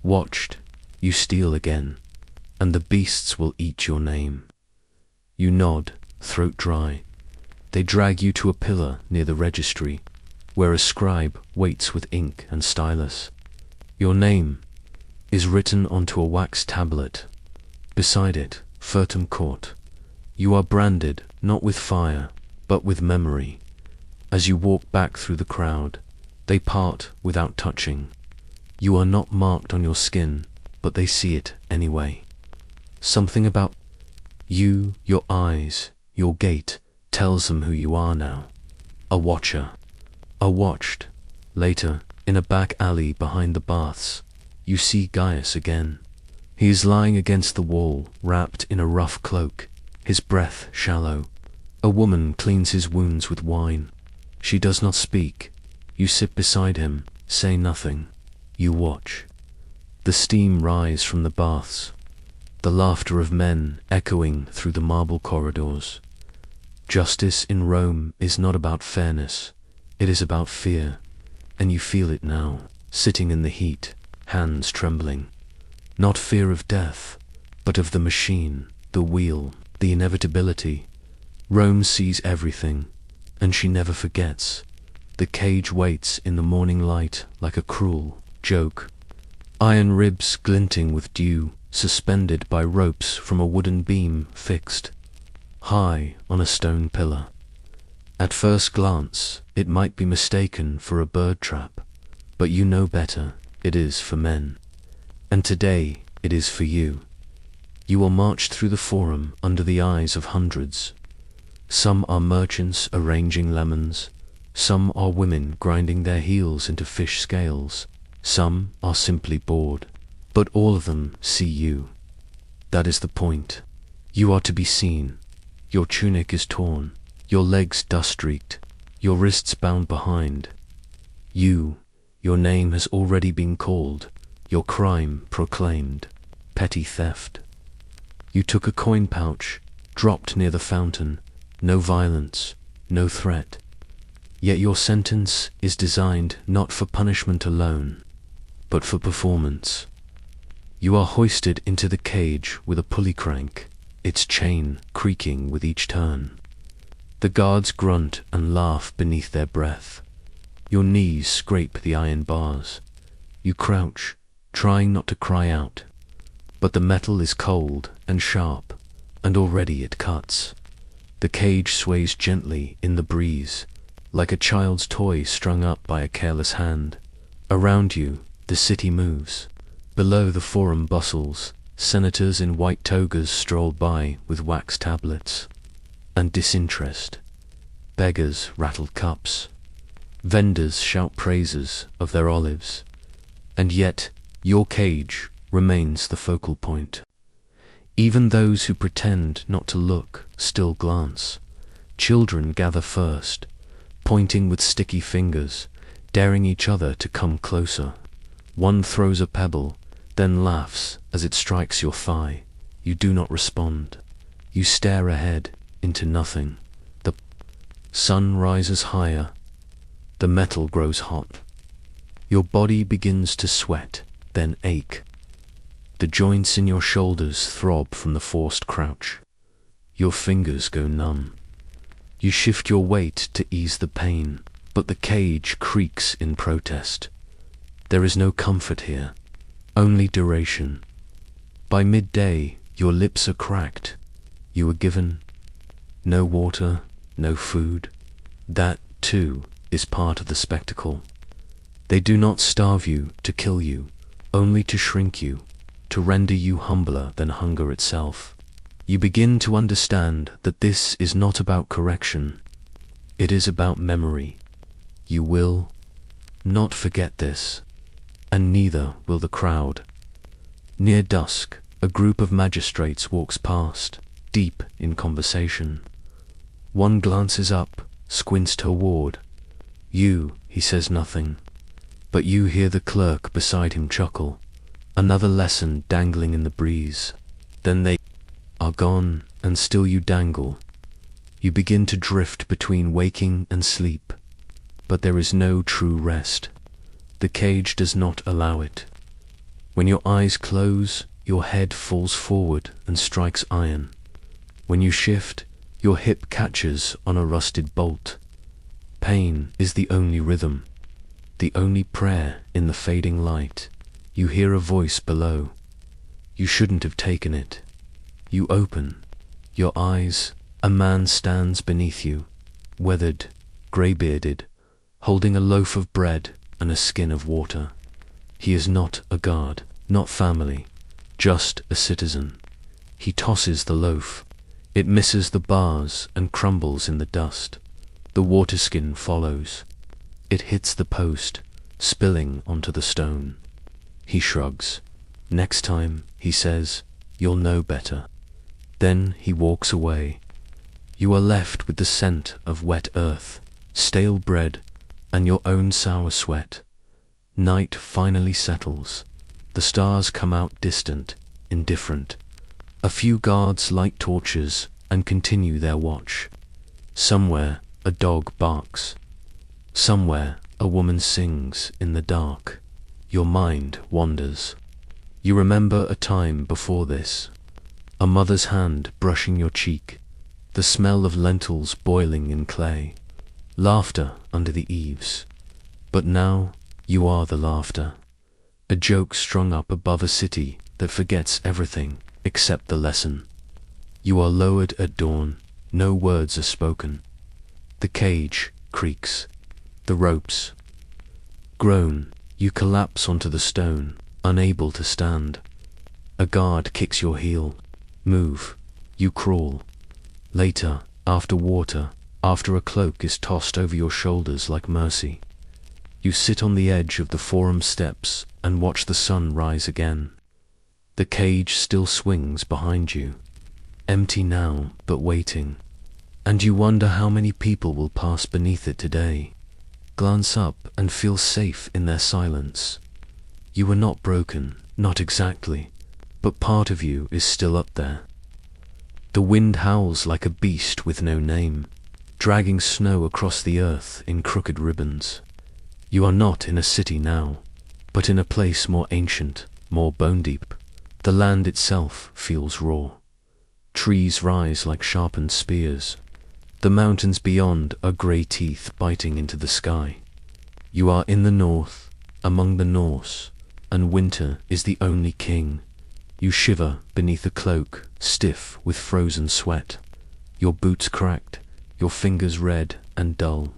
A: watched. You steal again, and the beasts will eat your name. You nod, throat dry. They drag you to a pillar near the registry, where a scribe waits with ink and stylus. Your name is written onto a wax tablet. Beside it, Furtum Court. You are branded not with fire, but with memory. As you walk back through the crowd, they part without touching. You are not marked on your skin, but they see it anyway. Something about you, your eyes, your gait, tells them who you are now. A watcher. A watched. Later, in a back alley behind the baths, you see Gaius again. He is lying against the wall, wrapped in a rough cloak, his breath shallow. A woman cleans his wounds with wine. She does not speak. You sit beside him, say nothing. You watch. The steam rise from the baths, the laughter of men echoing through the marble corridors. Justice in Rome is not about fairness, it is about fear, and you feel it now, sitting in the heat, hands trembling. Not fear of death, but of the machine, the wheel, the inevitability. Rome sees everything, and she never forgets. The cage waits in the morning light like a cruel joke. Iron ribs glinting with dew, suspended by ropes from a wooden beam fixed high on a stone pillar. At first glance, it might be mistaken for a bird trap, but you know better. It is for men. And today, it is for you. You will march through the forum under the eyes of hundreds. Some are merchants arranging lemons. Some are women grinding their heels into fish scales. Some are simply bored. But all of them see you. That is the point. You are to be seen. Your tunic is torn, your legs dust-streaked, your wrists bound behind. Your name has already been called, your crime proclaimed, petty theft. You took a coin pouch, dropped near the fountain, no violence, no threat. Yet your sentence is designed not for punishment alone, but for performance. You are hoisted into the cage with a pulley crank, its chain creaking with each turn. The guards grunt and laugh beneath their breath. Your knees scrape the iron bars. You crouch, trying not to cry out. but the metal is cold and sharp, and already it cuts. The cage sways gently in the breeze, like a child's toy strung up by a careless hand. Around you, the city moves. Below, the forum bustles. Senators in white togas stroll by with wax tablets and disinterest. Beggars rattle cups. Vendors shout praises of their olives. And yet, your cage remains the focal point. Even those who pretend not to look still glance. Children gather first, pointing with sticky fingers, daring each other to come closer. One throws a pebble, then laughs as it strikes your thigh. You do not respond. You stare ahead into nothing. The sun rises higher. The metal grows hot. Your body begins to sweat, then ache. The joints in your shoulders throb from the forced crouch. Your fingers go numb. You shift your weight to ease the pain, but the cage creaks in protest. There is no comfort here, only duration. By midday, your lips are cracked. You are given no water, no food. That, too, is part of the spectacle. They do not starve you to kill you, only to shrink you, to render you humbler than hunger itself. You begin to understand that this is not about correction. It is about memory. You will not forget this, and neither will the crowd. Near dusk, a group of magistrates walks past, deep in conversation. One glances up, squints toward. He says nothing, but you hear the clerk beside him chuckle. Another lesson dangling in the breeze. Then they are gone, and still you dangle. You begin to drift between waking and sleep, but there is no true rest. The cage does not allow it. When your eyes close, your head falls forward and strikes iron. When you shift, your hip catches on a rusted bolt. Pain is the only rhythm, the only prayer in the fading light. You hear a voice below. You shouldn't have taken it. You open your eyes. A man stands beneath you, weathered, grey-bearded, holding a loaf of bread and a skin of water. He is not a guard, not family, just a citizen. He tosses the loaf. It misses the bars and crumbles in the dust. The water skin follows. It hits the post, spilling onto the stone. He shrugs. Next time, he says, you'll know better. Then he walks away. You are left with the scent of wet earth, stale bread, and your own sour sweat. Night finally settles. The stars come out distant, indifferent. A few guards light torches and continue their watch. Somewhere a dog barks. Somewhere a woman sings in the dark. Your mind wanders. You remember a time before this. A mother's hand brushing your cheek. The smell of lentils boiling in clay. Laughter under the eaves. But now you are the laughter. A joke strung up above a city that forgets everything except the lesson. You are lowered at dawn. No words are spoken. The cage creaks. The ropes groan. You collapse onto the stone, unable to stand. A guard kicks your heel. Move. You crawl. Later, after water, after a cloak is tossed over your shoulders like mercy, you sit on the edge of the forum steps and watch the sun rise again. The cage still swings behind you, empty now but waiting, and you wonder how many people will pass beneath it today. Glance up and feel safe in their silence. You are not broken, not exactly, but part of you is still up there. The wind howls like a beast with no name, dragging snow across the earth in crooked ribbons. You are not in a city now, but in a place more ancient, more bone-deep. The land itself feels raw. Trees rise like sharpened spears. The mountains beyond are grey teeth biting into the sky. You are in the north, among the Norse, and winter is the only king. You shiver beneath a cloak, stiff with frozen sweat. Your boots cracked, your fingers red and dull.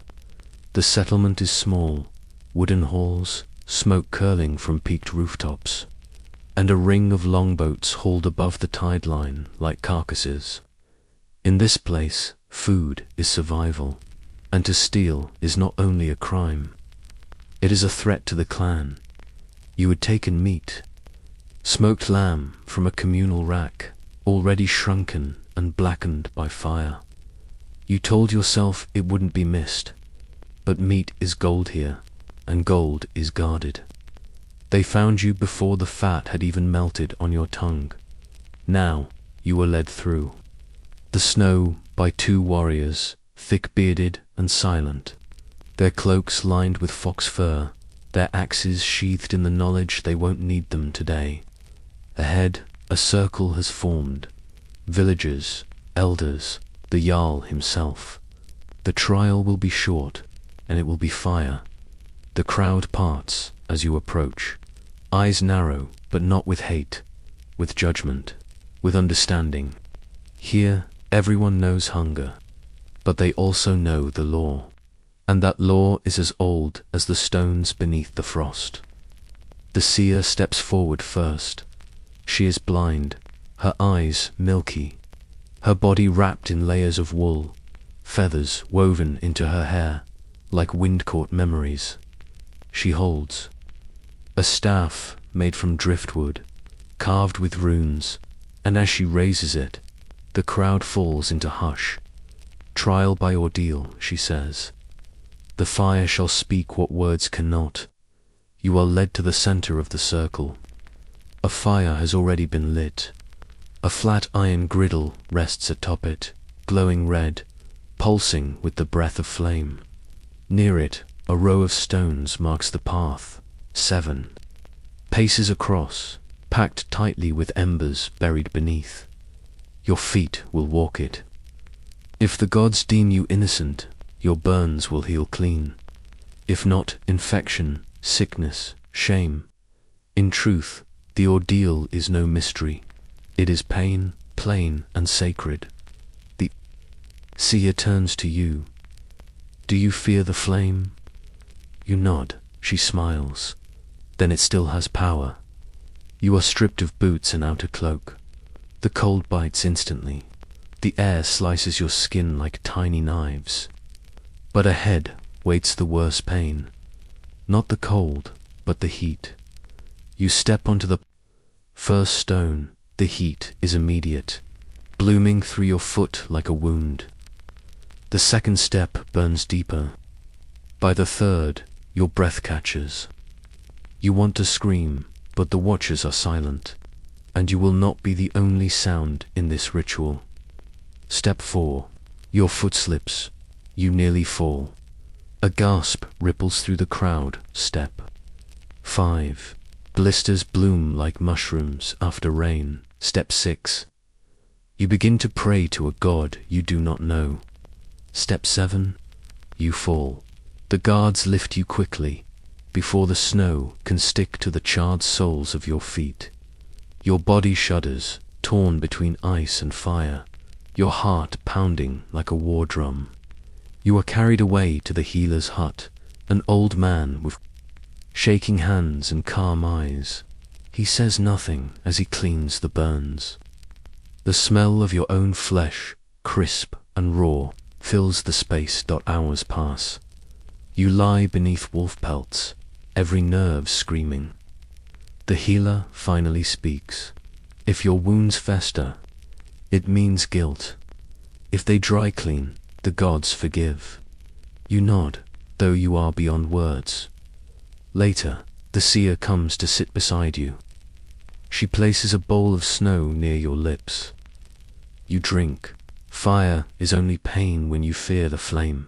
A: The settlement is small, wooden halls, smoke curling from peaked rooftops, and a ring of longboats hauled above the tide line like carcasses. In this place, food is survival, and to steal is not only a crime. It is a threat to the clan. You had taken meat, smoked lamb from a communal rack, already shrunken and blackened by fire. You told yourself it wouldn't be missed, but meat is gold here, and gold is guarded. They found you before the fat had even melted on your tongue. Now you were led through the snow by two warriors, thick-bearded and silent, their cloaks lined with fox fur, their axes sheathed in the knowledge they won't need them today. Ahead, a circle has formed. Villagers, elders, the Jarl himself. The trial will be short, and it will be fire. The crowd parts as you approach. Eyes narrow, but not with hate, with judgment, with understanding. Here, everyone knows hunger, but they also know the law. And that law is as old as the stones beneath the frost. The seer steps forward first. She is blind, her eyes milky, her body wrapped in layers of wool, feathers woven into her hair, like wind-caught memories. She holds a staff made from driftwood, carved with runes, and as she raises it, the crowd falls into hush. Trial by ordeal, she says. The fire shall speak what words cannot. You are led to the center of the circle. A fire has already been lit. A flat iron griddle rests atop it, glowing red, pulsing with the breath of flame. Near it, a row of stones marks the path, 7 paces across, packed tightly with embers buried beneath. Your feet will walk it. If the gods deem you innocent, your burns will heal clean. If not, infection, sickness, shame. In truth, the ordeal is no mystery. It is pain, plain and sacred. The seer turns to you. Do you fear the flame? You nod. She smiles. Then it still has power. You are stripped of boots and outer cloak. The cold bites instantly. The air slices your skin like tiny knives. But ahead waits the worse pain. Not the cold, but the heat. You step onto the first stone. The heat is immediate, blooming through your foot like a wound. The second step burns deeper. By the third, your breath catches. You want to scream, but the watchers are silent, and you will not be the only sound in this ritual. Step 4. Your foot slips. You nearly fall. A gasp ripples through the crowd. Step 5. Blisters bloom like mushrooms after rain. Step 6. You begin to pray to a god you do not know. Step 7. You fall. The guards lift you quickly, before the snow can stick to the charred soles of your feet. Your body shudders, torn between ice and fire, your heart pounding like a war drum. You are carried away to the healer's hut, an old man with shaking hands and calm eyes. He says nothing as he cleans the burns. The smell of your own flesh, crisp and raw, fills the space. Hours pass. You lie beneath wolf pelts, every nerve screaming. The healer finally speaks. If your wounds fester, it means guilt. If they dry clean, the gods forgive. You nod, though you are beyond words. Later, the seer comes to sit beside you. She places a bowl of snow near your lips. You drink. Fire is only pain when you fear the flame.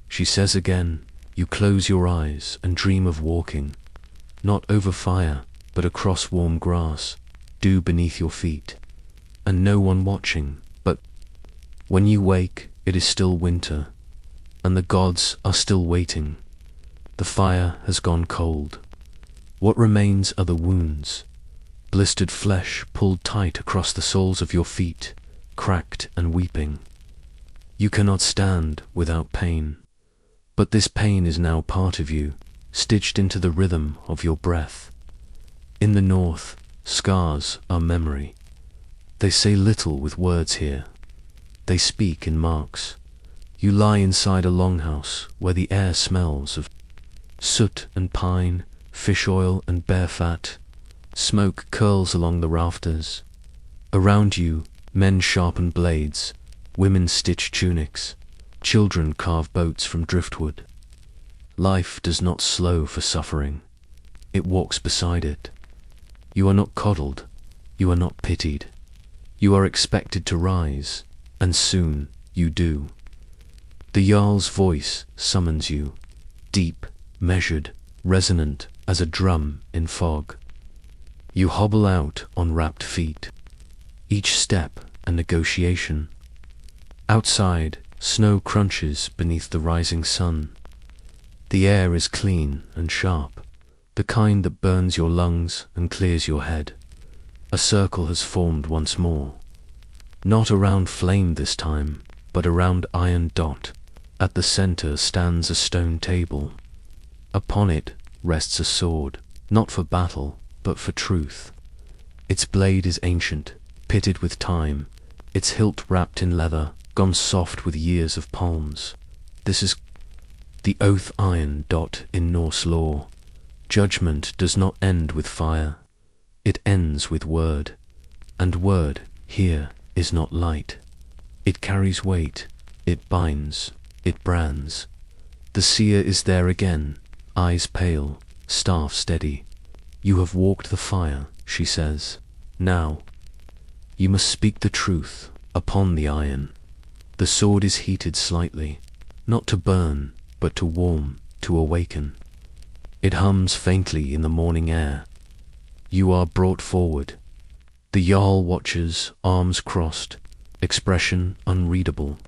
A: She says again, you close your eyes and dream of walking, not over fire, but across warm grass, dew beneath your feet, and no one watching. But when you wake, it is still winter, and the gods are still waiting. The fire has gone cold. What remains are the wounds, blistered flesh pulled tight across the soles of your feet, cracked and weeping. You cannot stand without pain, but this pain is now part of you, stitched into the rhythm of your breath. In the north, scars are memory. They say little with words here. They speak in marks. You lie inside a longhouse where the air smells of soot and pine, fish oil and bear fat. Smoke curls along the rafters. Around you, men sharpen blades, women stitch tunics, children carve boats from driftwood. Life does not slow for suffering. It walks beside it. You are not coddled. You are not pitied. You are expected to rise, and soon you do. The Jarl's voice summons you, deep, measured, resonant as a drum in fog. You hobble out on wrapped feet, each step a negotiation. Outside, snow crunches beneath the rising sun. The air is clean and sharp, the kind that burns your lungs and clears your head. A circle has formed once more. Not around flame this time, but around iron dot. At the center stands a stone table. Upon it rests a sword, not for battle, but for truth. Its blade is ancient, pitted with time, its hilt wrapped in leather, gone soft with years of palms. This is the oath iron dot in Norse lore. Judgment does not end with fire. It ends with word. And word, here, is not light. It carries weight. It binds. It brands. The seer is there again, eyes pale, staff steady. You have walked the fire, she says. Now, you must speak the truth upon the iron. The sword is heated slightly, not to burn, but to warm, to awaken. It hums faintly in the morning air. You are brought forward. The Jarl watches, arms crossed, expression unreadable.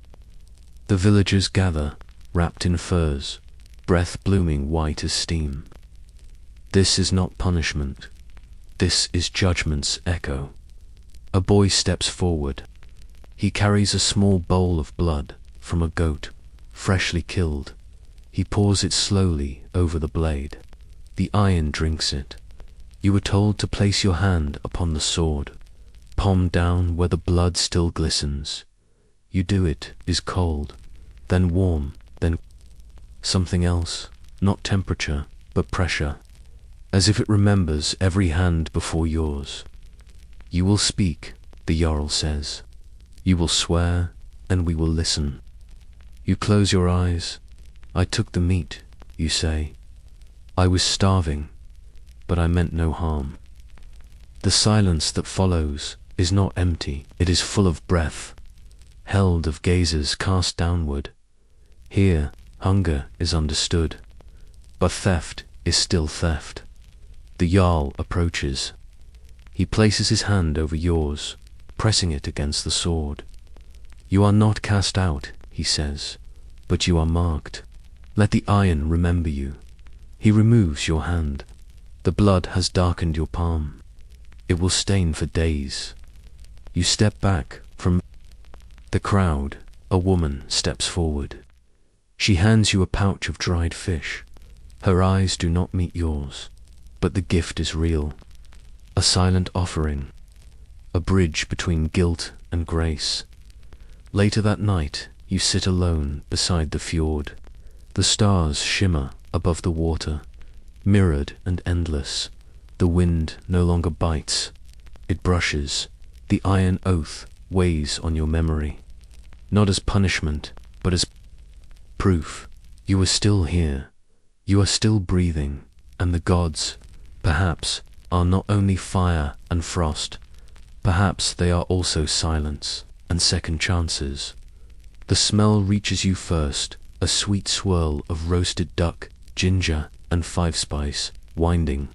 A: The villagers gather, wrapped in furs, breath blooming white as steam. This is not punishment. This is judgment's echo. A boy steps forward. He carries a small bowl of blood from a goat, freshly killed. He pours it slowly over the blade. The iron drinks it. You were told to place your hand upon the sword, palm down where the blood still glistens. You do it, is cold, then warm, then something else, not temperature, but pressure, as if it remembers every hand before yours. You will speak, the Jarl says. You will swear, and we will listen. You close your eyes. I took the meat, you say. I was starving, but I meant no harm. The silence that follows is not empty, it is full of breath, held of gazes cast downward. Here, hunger is understood, but theft is still theft. The Jarl approaches. He places his hand over yours, pressing it against the sword. You are not cast out, he says, but you are marked. Let the iron remember you. He removes your hand. The blood has darkened your palm. It will stain for days. You step back from the crowd. A woman steps forward. She hands you a pouch of dried fish. Her eyes do not meet yours, but the gift is real. A silent offering, a bridge between guilt and grace. Later that night, you sit alone beside the fjord. The stars shimmer above the water, mirrored and endless. The wind no longer bites. It brushes. The iron oath weighs on your memory, not as punishment, but as proof. You are still here. You are still breathing, and the gods, perhaps, are not only fire and frost. Perhaps they are also silence and second chances. The smell reaches you first, a sweet swirl of roasted duck, ginger, and five spice, winding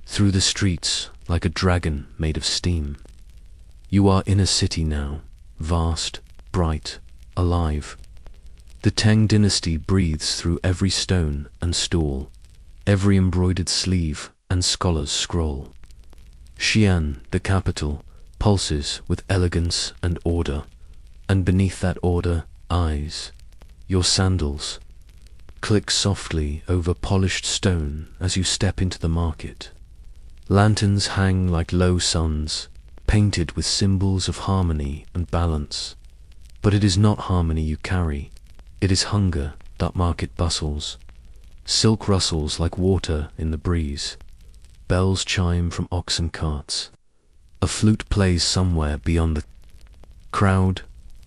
A: through the streets like a dragon made of steam. You are in a city now, vast, bright, alive. The Tang dynasty breathes through every stone and stool, every embroidered sleeve and scholar's scroll. Xi'an, the capital, pulses with elegance and order, and beneath that order, eyes. Your sandals click softly over polished stone as you step into the market. Lanterns hang like low suns, painted with symbols of harmony and balance. But it is not harmony you carry, it is hunger that market bustles. Silk rustles like water in the breeze. Bells chime from oxen carts. A flute plays somewhere beyond the crowd.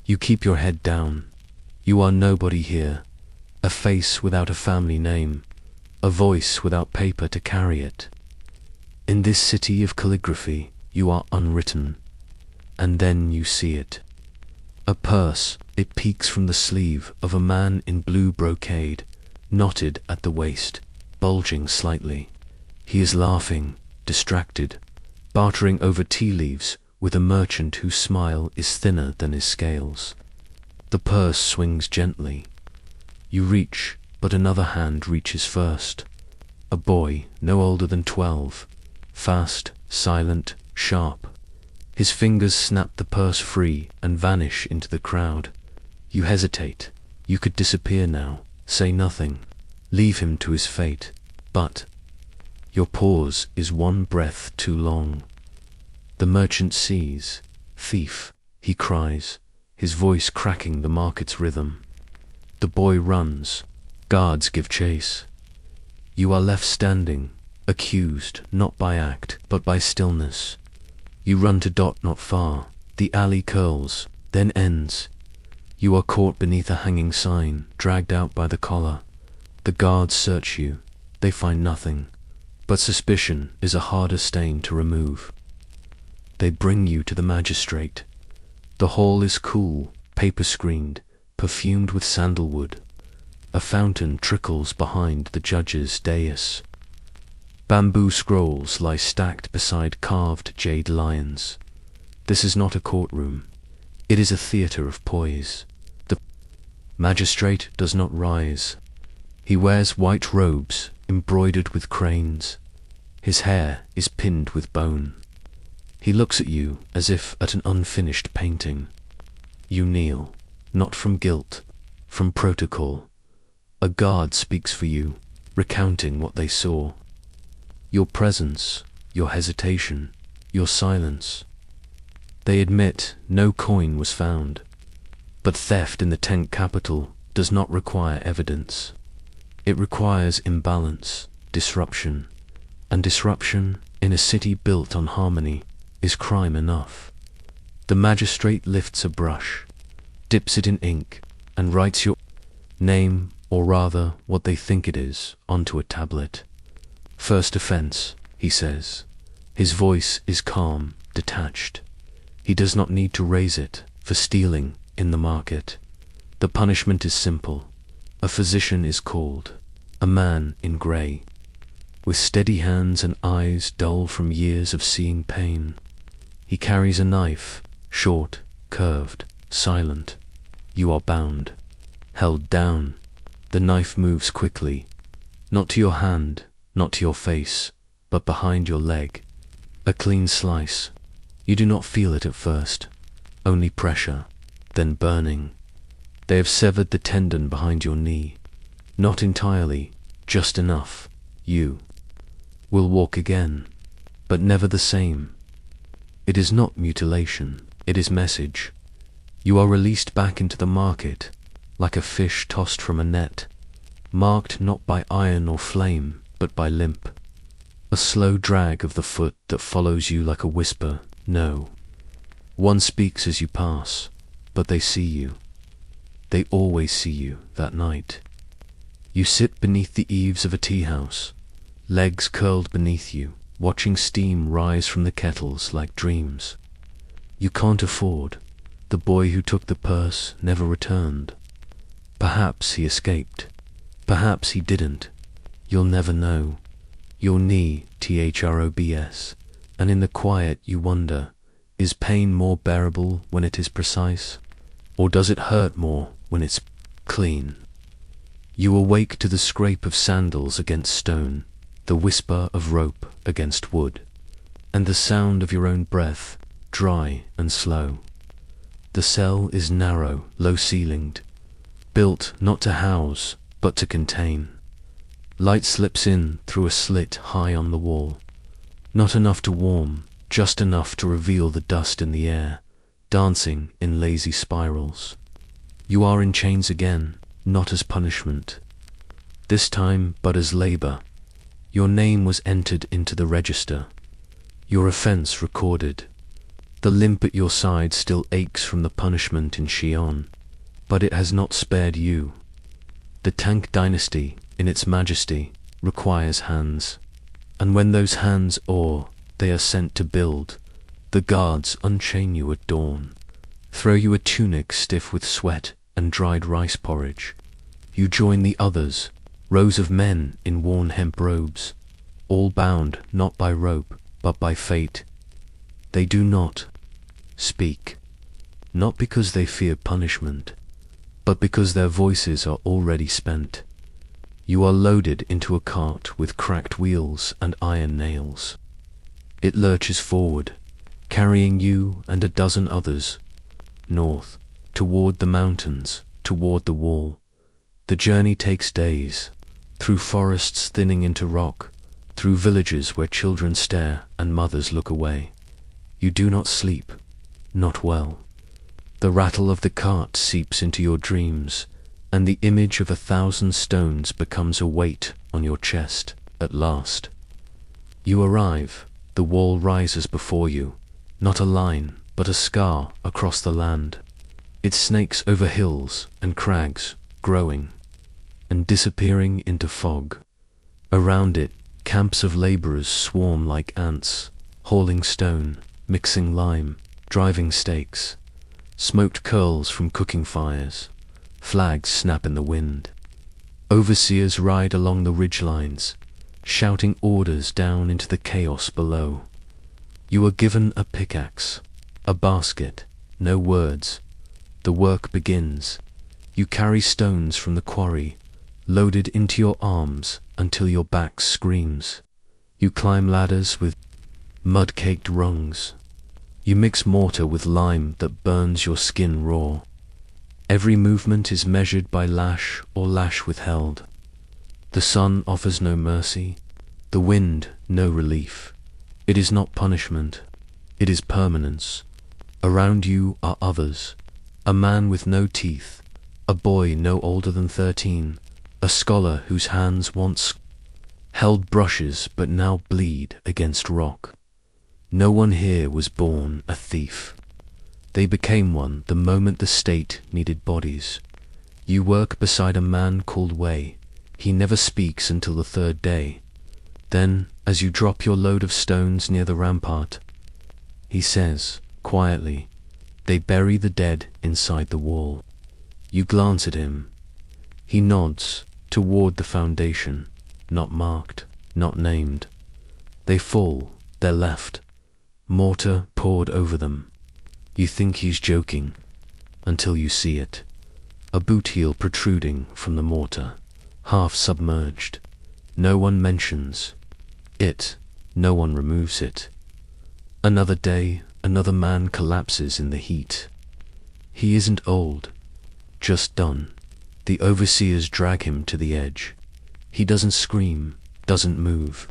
A: You keep your head down. You are nobody here. A face without a family name. A voice without paper to carry it. In this city of calligraphy, you are unwritten. And then you see it. A purse, it peeks from the sleeve of a man in blue brocade, knotted at the waist, bulging slightly. He is laughing, distracted, bartering over tea leaves with a merchant whose smile is thinner than his scales. The purse swings gently. You reach, but another hand reaches first. A boy, no older than 12, fast, silent, sharp. His fingers snap the purse free and vanish into the crowd. You hesitate. You could disappear now, say nothing, leave him to his fate, but your pause is one breath too long. The merchant sees. Thief, he cries, his voice cracking the market's rhythm. The boy runs. Guards give chase. You are left standing, accused not by act, but by stillness. You run to dot not far. The alley curls, then ends. You are caught beneath a hanging sign, dragged out by the collar. The guards search you. They find nothing. But suspicion is a harder stain to remove. They bring you to the magistrate. The hall is cool, paper-screened, perfumed with sandalwood. A fountain trickles behind the judge's dais. Bamboo scrolls lie stacked beside carved jade lions. This is not a courtroom. It is a theatre of poise. The magistrate does not rise. He wears white robes embroidered with cranes. His hair is pinned with bone. He looks at you as if at an unfinished painting. You kneel, not from guilt, from protocol. A guard speaks for you, recounting what they saw. Your presence, your hesitation, your silence. They admit no coin was found, but theft in the Tank capital does not require evidence. It requires imbalance, disruption, and disruption in a city built on harmony is crime enough. The magistrate lifts a brush, dips it in ink, and writes your name, or rather what they think it is, onto a tablet. First offense, he says. His voice is calm, detached. He does not need to raise it for stealing in the market. The punishment is simple. A physician is called, a man in grey, with steady hands and eyes dull from years of seeing pain. He carries a knife, short, curved, silent. You are bound, held down. The knife moves quickly, not to your hand, not to your face, but behind your leg. A clean slice. You do not feel it at first, only pressure, then burning. They have severed the tendon behind your knee. Not entirely, just enough. You will walk again, but never the same. It is not mutilation, it is message. You are released back into the market, like a fish tossed from a net, marked not by iron or flame, but by limp. A slow drag of the foot that follows you like a whisper, no. One speaks as you pass, but they see you. They always see you that night. You sit beneath the eaves of a tea house, legs curled beneath you, watching steam rise from the kettles like dreams. You can't afford. The boy who took the purse never returned. Perhaps he escaped. Perhaps he didn't. You'll never know. Your knee, THROBS, and in the quiet you wonder, is pain more bearable when it is precise? Or does it hurt more when it's clean? You awake to the scrape of sandals against stone, the whisper of rope against wood, and the sound of your own breath, dry and slow. The cell is narrow, low-ceilinged, built not to house, but to contain. Light slips in through a slit high on the wall, not enough to warm, just enough to reveal the dust in the air, dancing in lazy spirals. You are in chains again, not as punishment, this time but as labor. Your name was entered into the register, your offense recorded. The limp at your side still aches from the punishment in Yawn, but it has not spared you. The Tank dynasty, in its majesty, requires hands, and when those hands awe, they are sent to build. The guards unchain you at dawn, throw you a tunic stiff with sweat and dried rice porridge. You join the others, rows of men in worn hemp robes, all bound not by rope, but by fate. They do not speak, not because they fear punishment, but because their voices are already spent. You are loaded into a cart with cracked wheels and iron nails. It lurches forward, carrying you and a dozen others, north, toward the mountains, toward the wall. The journey takes days, through forests thinning into rock, through villages where children stare and mothers look away. You do not sleep, not well. The rattle of the cart seeps into your dreams, and the image of 1,000 stones becomes a weight on your chest at last. You arrive, the wall rises before you, not a line, but a scar across the land. It snakes over hills and crags, growing and disappearing into fog. Around it, camps of laborers swarm like ants, hauling stone, mixing lime, driving stakes. Smoked curls from cooking fires, flags snap in the wind. Overseers ride along the ridgelines, shouting orders down into the chaos below. You are given a pickaxe, a basket, no words. The work begins. You carry stones from the quarry, loaded into your arms until your back screams. You climb ladders with mud-caked rungs. You mix mortar with lime that burns your skin raw. Every movement is measured by lash or lash withheld. The sun offers no mercy, the wind no relief. It is not punishment, it is permanence. Around you are others, a man with no teeth, a boy no older than 13, a scholar whose hands once held brushes but now bleed against rock. No one here was born a thief. They became one the moment the state needed bodies. You work beside a man called Wei. He never speaks until the 3rd day. Then, as you drop your load of stones near the rampart, he says, quietly, "They bury the dead inside the wall." You glance at him. He nods toward the foundation, not marked, not named. They fall, they're left, mortar poured over them. You think he's joking, until you see it. A boot heel protruding from the mortar, half submerged. No one mentions it, no one removes it. Another day, another man collapses in the heat. He isn't old, just done. The overseers drag him to the edge. He doesn't scream, doesn't move.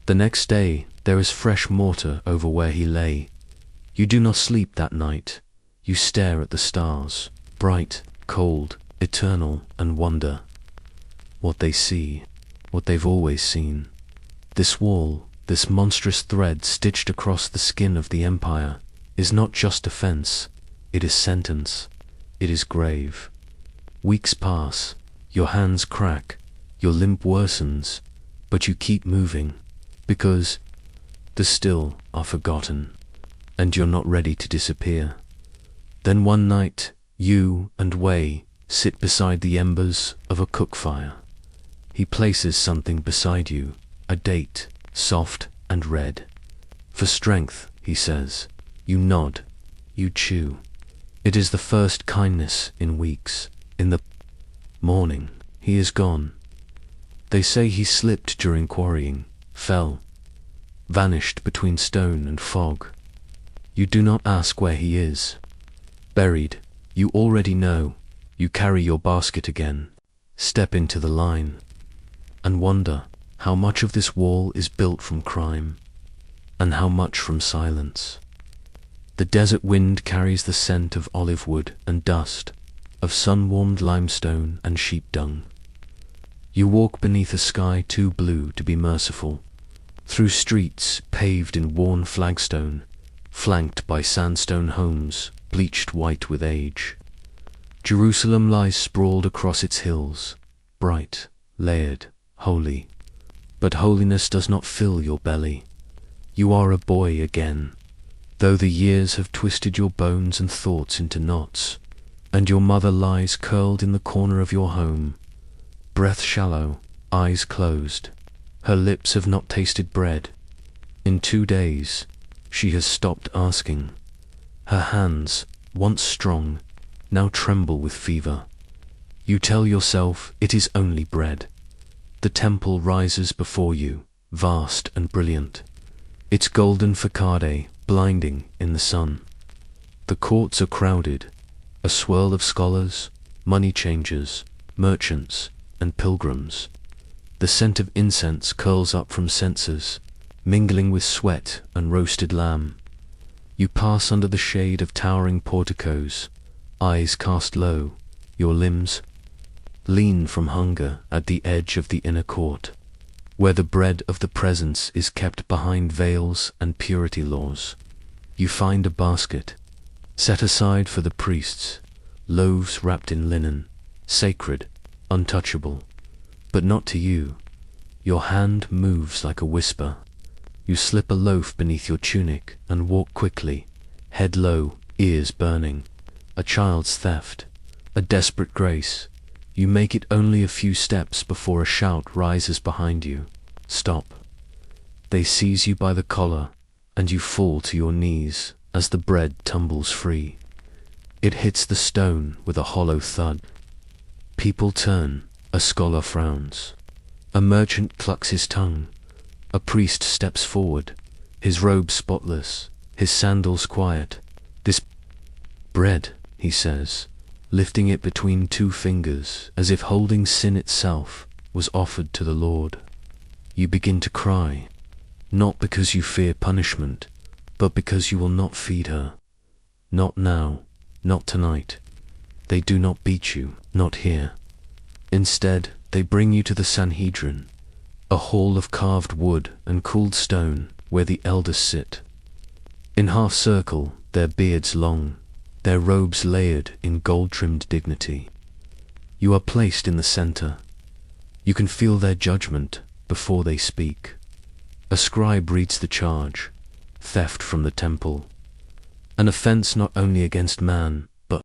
A: The next day, there is fresh mortar over where he lay. You do not sleep that night. You stare at the stars, bright, cold, eternal, and wonder. What they see, what they've always seen. This wall, this monstrous thread stitched across the skin of the empire, is not just defense, it is sentence, it is grave. Weeks pass, your hands crack, your limp worsens, but you keep moving, because the still are forgotten, and you're not ready to disappear. Then one night, you and Wei sit beside the embers of a cook fire. He places something beside you, a date, soft and red. For strength, he says. You nod, you chew. It is the first kindness in weeks. In the morning, he is gone. They say he slipped during quarrying, fell. vanished between stone and fog. You do not ask where he is. Buried, you already know. You carry your basket again, step into the line, and wonder how much of this wall is built from crime, and how much from silence. The desert wind carries the scent of olive wood and dust, of sun-warmed limestone and sheep dung. You walk beneath a sky too blue to be merciful, through streets paved in worn flagstone, flanked by sandstone homes bleached white with age. Jerusalem lies sprawled across its hills, bright, layered, holy. But holiness does not fill your belly. You are a boy again, though the years have twisted your bones and thoughts into knots, and your mother lies curled in the corner of your home, breath shallow, eyes closed. Her lips have not tasted bread. In 2 days, she has stopped asking. Her hands, once strong, now tremble with fever. You tell yourself it is only bread. The temple rises before you, vast and brilliant, its golden facade blinding in the sun. The courts are crowded, a swirl of scholars, money changers, merchants, and pilgrims. The scent of incense curls up from censers, mingling with sweat and roasted lamb. You pass under the shade of towering porticos, eyes cast low, your limbs lean from hunger at the edge of the inner court, where the bread of the presence is kept behind veils and purity laws. You find a basket, set aside for the priests, loaves wrapped in linen, sacred, untouchable, but not to you. Your hand moves like a whisper. You slip a loaf beneath your tunic and walk quickly, head low, ears burning. A child's theft, a desperate grace. You make it only a few steps before a shout rises behind you. Stop. They seize you by the collar, and you fall to your knees as the bread tumbles free. It hits the stone with a hollow thud. People turn, a scholar frowns. A merchant clucks his tongue. A priest steps forward, his robe spotless, his sandals quiet. This bread, he says, lifting it between 2 fingers, as if holding sin itself, was offered to the Lord. You begin to cry, not because you fear punishment, but because you will not feed her. Not now, not tonight. They do not beat you, not here. Instead, they bring you to the Sanhedrin, a hall of carved wood and cooled stone where the elders sit. In half circle, their beards long, their robes layered in gold-trimmed dignity. You are placed in the center. You can feel their judgment before they speak. A scribe reads the charge, theft from the temple, an offense not only against man, but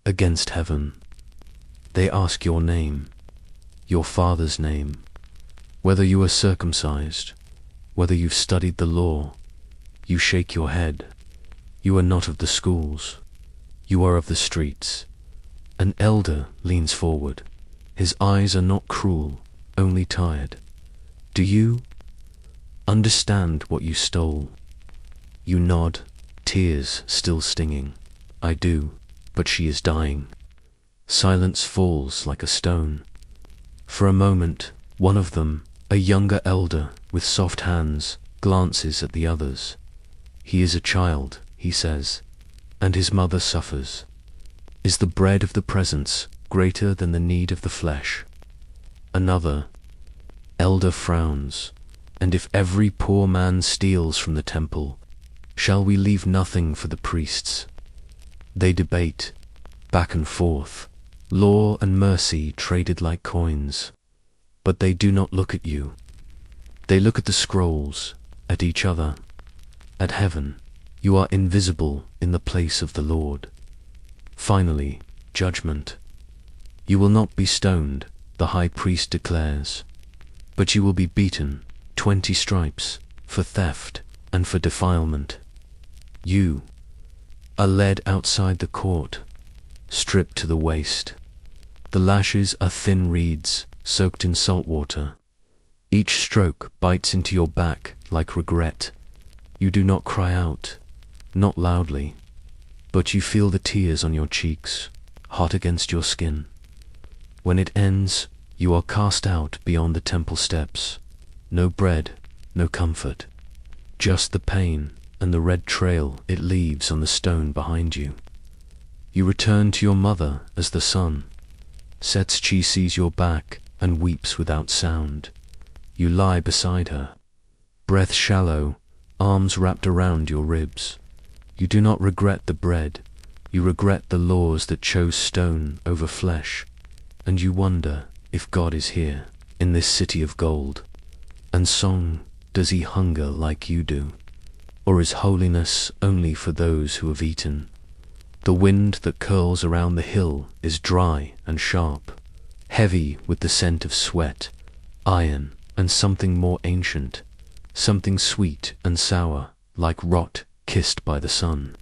A: against heaven. They ask your name, your father's name, whether you are circumcised, whether you've studied the law. You shake your head. You are not of the schools. You are of the streets. An elder leans forward. His eyes are not cruel, only tired. Do you understand what you stole? You nod, tears still stinging. I do, but she is dying. Silence falls like a stone. For a moment, one of them, a younger elder with soft hands, glances at the others. He is a child, he says, and his mother suffers. Is the bread of the presence greater than the need of the flesh? Another elder frowns. And if every poor man steals from the temple, shall we leave nothing for the priests? They debate, back and forth, law and mercy traded like coins. But they do not look at you. They look at the scrolls, at each other, at heaven. You are invisible in the place of the Lord. Finally, judgment. You will not be stoned, the high priest declares, but you will be beaten 20 stripes for theft and for defilement. You are led outside the court, stripped to the waist. The lashes are thin reeds soaked in salt water. Each stroke bites into your back like regret. You do not cry out, not loudly, but you feel the tears on your cheeks, hot against your skin. When it ends, you are cast out beyond the temple steps. No bread, no comfort, just the pain and the red trail it leaves on the stone behind you. You return to your mother as the sun sets. She sees your back and weeps without sound. You lie beside her, breath shallow, arms wrapped around your ribs. You do not regret the bread, you regret the laws that chose stone over flesh, and you wonder if God is here, in this city of gold. And song, does he hunger like you do? Or is holiness only for those who have eaten? The wind that curls around the hill is dry and sharp, heavy with the scent of sweat, iron, and something more ancient, something sweet and sour, like rot kissed by the sun.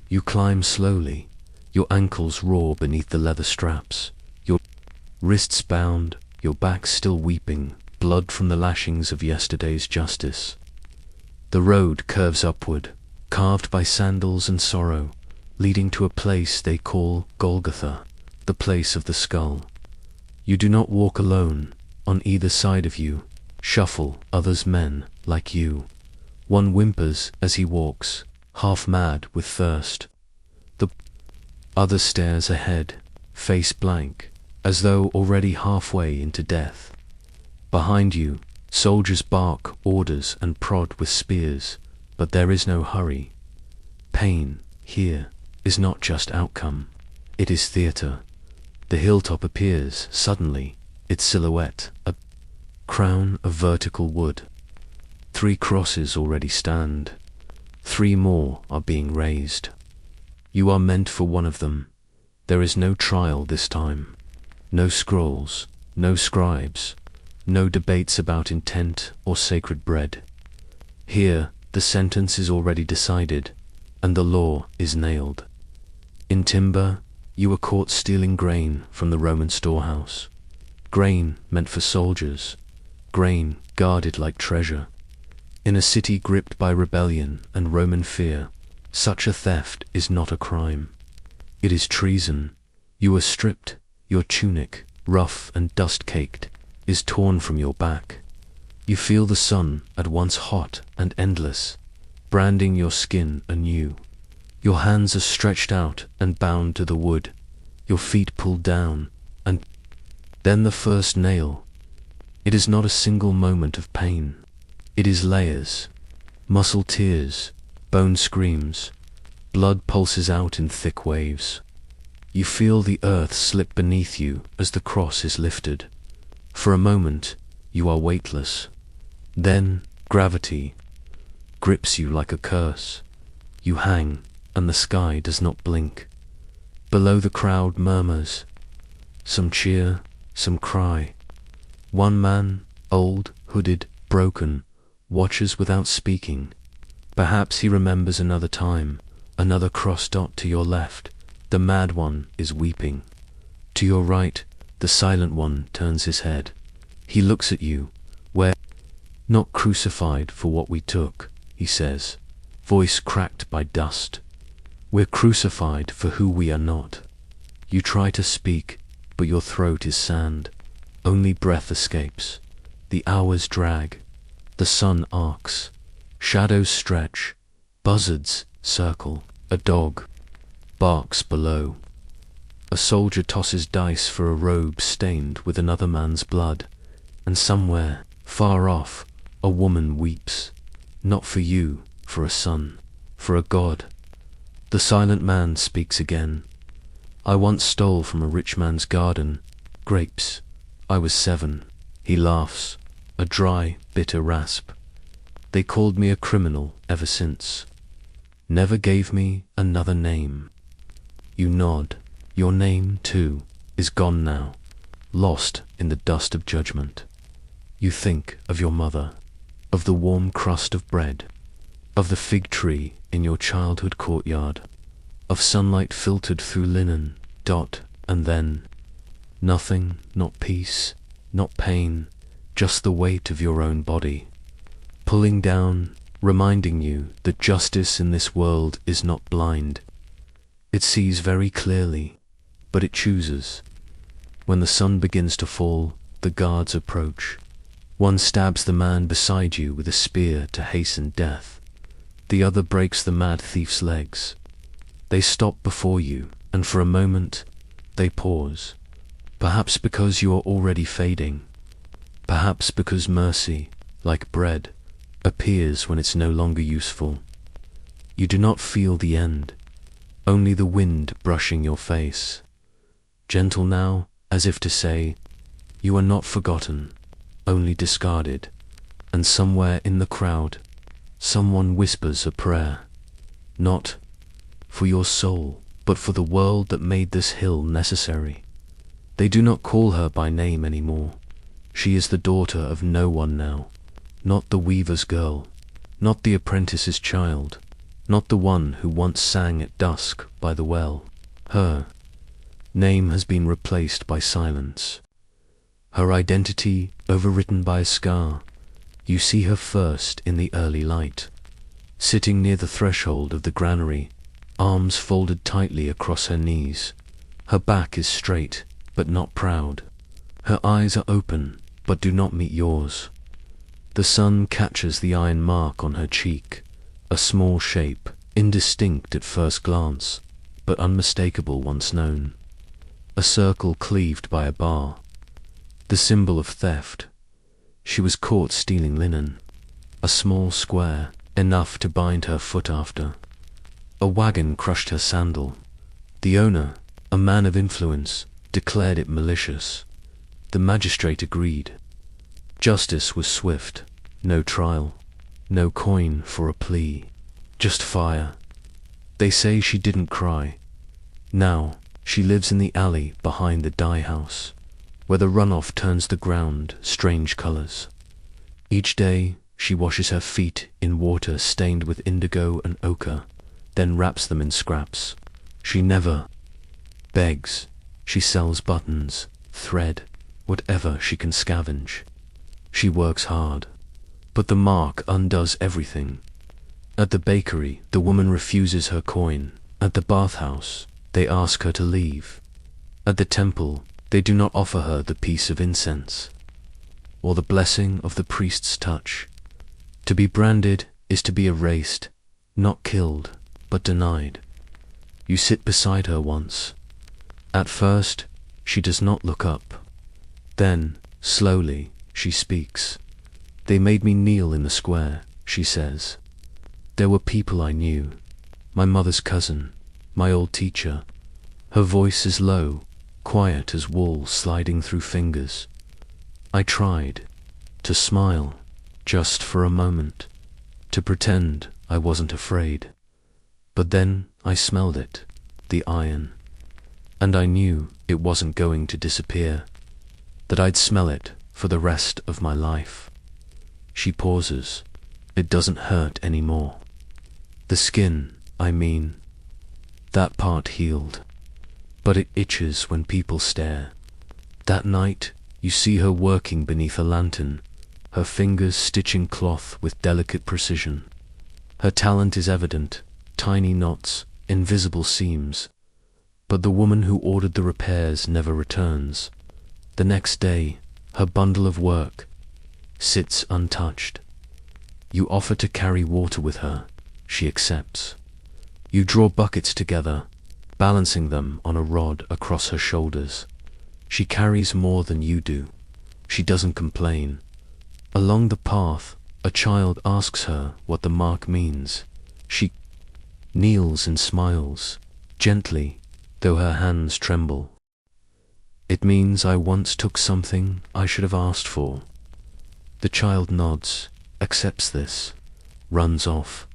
A: You climb slowly, your ankles raw beneath the leather straps, your wrists bound, your back still weeping, blood from the lashings of yesterday's justice. The road curves upward, carved by sandals and sorrow, leading to a place they call Golgotha, the place of the skull. You do not walk alone. On either side of you shuffle others, men like you. One whimpers as he walks, half mad with thirst. The other stares ahead, face blank, as though already halfway into death. Behind you, soldiers bark orders and prod with spears, but there is no hurry. Pain, here, is not just outcome, it is theater. The hilltop appears suddenly, its silhouette, a crown of vertical wood. 3 crosses already stand. 3 more are being raised. You are meant for one of them. There is no trial this time. No scrolls, no scribes, no debates about intent or sacred bread. Here, the sentence is already decided, and the law is nailed. In timber, you were caught stealing grain from the Roman storehouse. Grain meant for soldiers, grain guarded like treasure. In a city gripped by rebellion and Roman fear, such a theft is not a crime. It is treason. You are stripped, your tunic, rough and dust-caked, is torn from your back. You feel the sun, at once hot and endless, branding your skin anew. Your hands are stretched out and bound to the wood, your feet pulled down, and then the first nail. It is not a single moment of pain. It is layers, muscle tears, bone screams, blood pulses out in thick waves. You feel the earth slip beneath you as the cross is lifted. For a moment, you are weightless. Then, gravity grips you like a curse. You hang, and the sky does not blink. Below, the crowd murmurs. Some cheer, some cry. One man, old, hooded, broken, watches without speaking. Perhaps he remembers another time, another cross dot to your left. The mad one is weeping. To your right, the silent one turns his head. He looks at you. We're not crucified for what we took, he says, voice cracked by dust. We're crucified for who we are not. You try to speak, but your throat is sand. Only breath escapes. The hours drag. The sun arcs. Shadows stretch. Buzzards circle. A dog barks below. A soldier tosses dice for a robe stained with another man's blood. And somewhere, far off, a woman weeps. Not for you, for a son, for a god. The silent man speaks again. I once stole from a rich man's garden grapes. I was 7. He laughs, a dry, bitter rasp. They called me a criminal ever since. Never gave me another name. You nod. Your name, too, is gone now, lost in the dust of judgment. You think of your mother, of the warm crust of bread, of the fig tree in your childhood courtyard, of sunlight filtered through linen, and then nothing, not peace, not pain, just the weight of your own body, pulling down, reminding you that justice in this world is not blind. It sees very clearly, but it chooses. When the sun begins to fall, the guards approach. One stabs the man beside you with a spear to hasten death. The other breaks the mad thief's legs. They stop before you, and for a moment, they pause. Perhaps because you are already fading. Perhaps because mercy, like bread, appears when it's no longer useful. You do not feel the end, only the wind brushing your face. Gentle now, as if to say, you are not forgotten, only discarded. And somewhere in the crowd, someone whispers a prayer. Not for your soul, but for the world that made this hill necessary. They do not call her by name anymore. She is the daughter of no one now. Not the weaver's girl, not the apprentice's child, not the one who once sang at dusk by the well. Her name has been replaced by silence. Her identity overwritten by a scar. You see her first in the early light, sitting near the threshold of the granary, arms folded tightly across her knees. Her back is straight, but not proud. Her eyes are open, but do not meet yours. The sun catches the iron mark on her cheek, a small shape, indistinct at first glance, but unmistakable once known. A circle cleaved by a bar, the symbol of theft. She was caught stealing linen, a small square, enough to bind her foot after. A wagon crushed her sandal. The owner, a man of influence, declared it malicious. The magistrate agreed. Justice was swift, no trial, no coin for a plea, just fire. They say she didn't cry. Now, she lives in the alley behind the dye house, where the runoff turns the ground strange colors. Each day, she washes her feet in water stained with indigo and ochre, then wraps them in scraps. She never begs. She sells buttons, thread, whatever she can scavenge. She works hard, but the mark undoes everything. At the bakery, the woman refuses her coin. At the bathhouse, they ask her to leave. At the temple, they do not offer her the piece of incense, or the blessing of the priest's touch. To be branded is to be erased, not killed, but denied. You sit beside her once. At first, she does not look up. Then, slowly, she speaks. They made me kneel in the square, she says. There were people I knew, my mother's cousin, my old teacher. Her voice is low, quiet as wool sliding through fingers. I tried to smile, just for a moment, to pretend I wasn't afraid. But then I smelled it, the iron, and I knew it wasn't going to disappear, that I'd smell it for the rest of my life. She pauses. It doesn't hurt anymore. The skin, I mean, that part healed, but it itches when people stare. That night, you see her working beneath a lantern, her fingers stitching cloth with delicate precision. Her talent is evident, tiny knots, invisible seams. But the woman who ordered the repairs never returns. The next day, her bundle of work sits untouched. You offer to carry water with her. She accepts. You draw buckets together, balancing them on a rod across her shoulders. She carries more than you do. She doesn't complain. Along the path, a child asks her what the mark means. She kneels and smiles, gently, though her hands tremble. It means I once took something I should have asked for. The child nods, accepts this, runs off.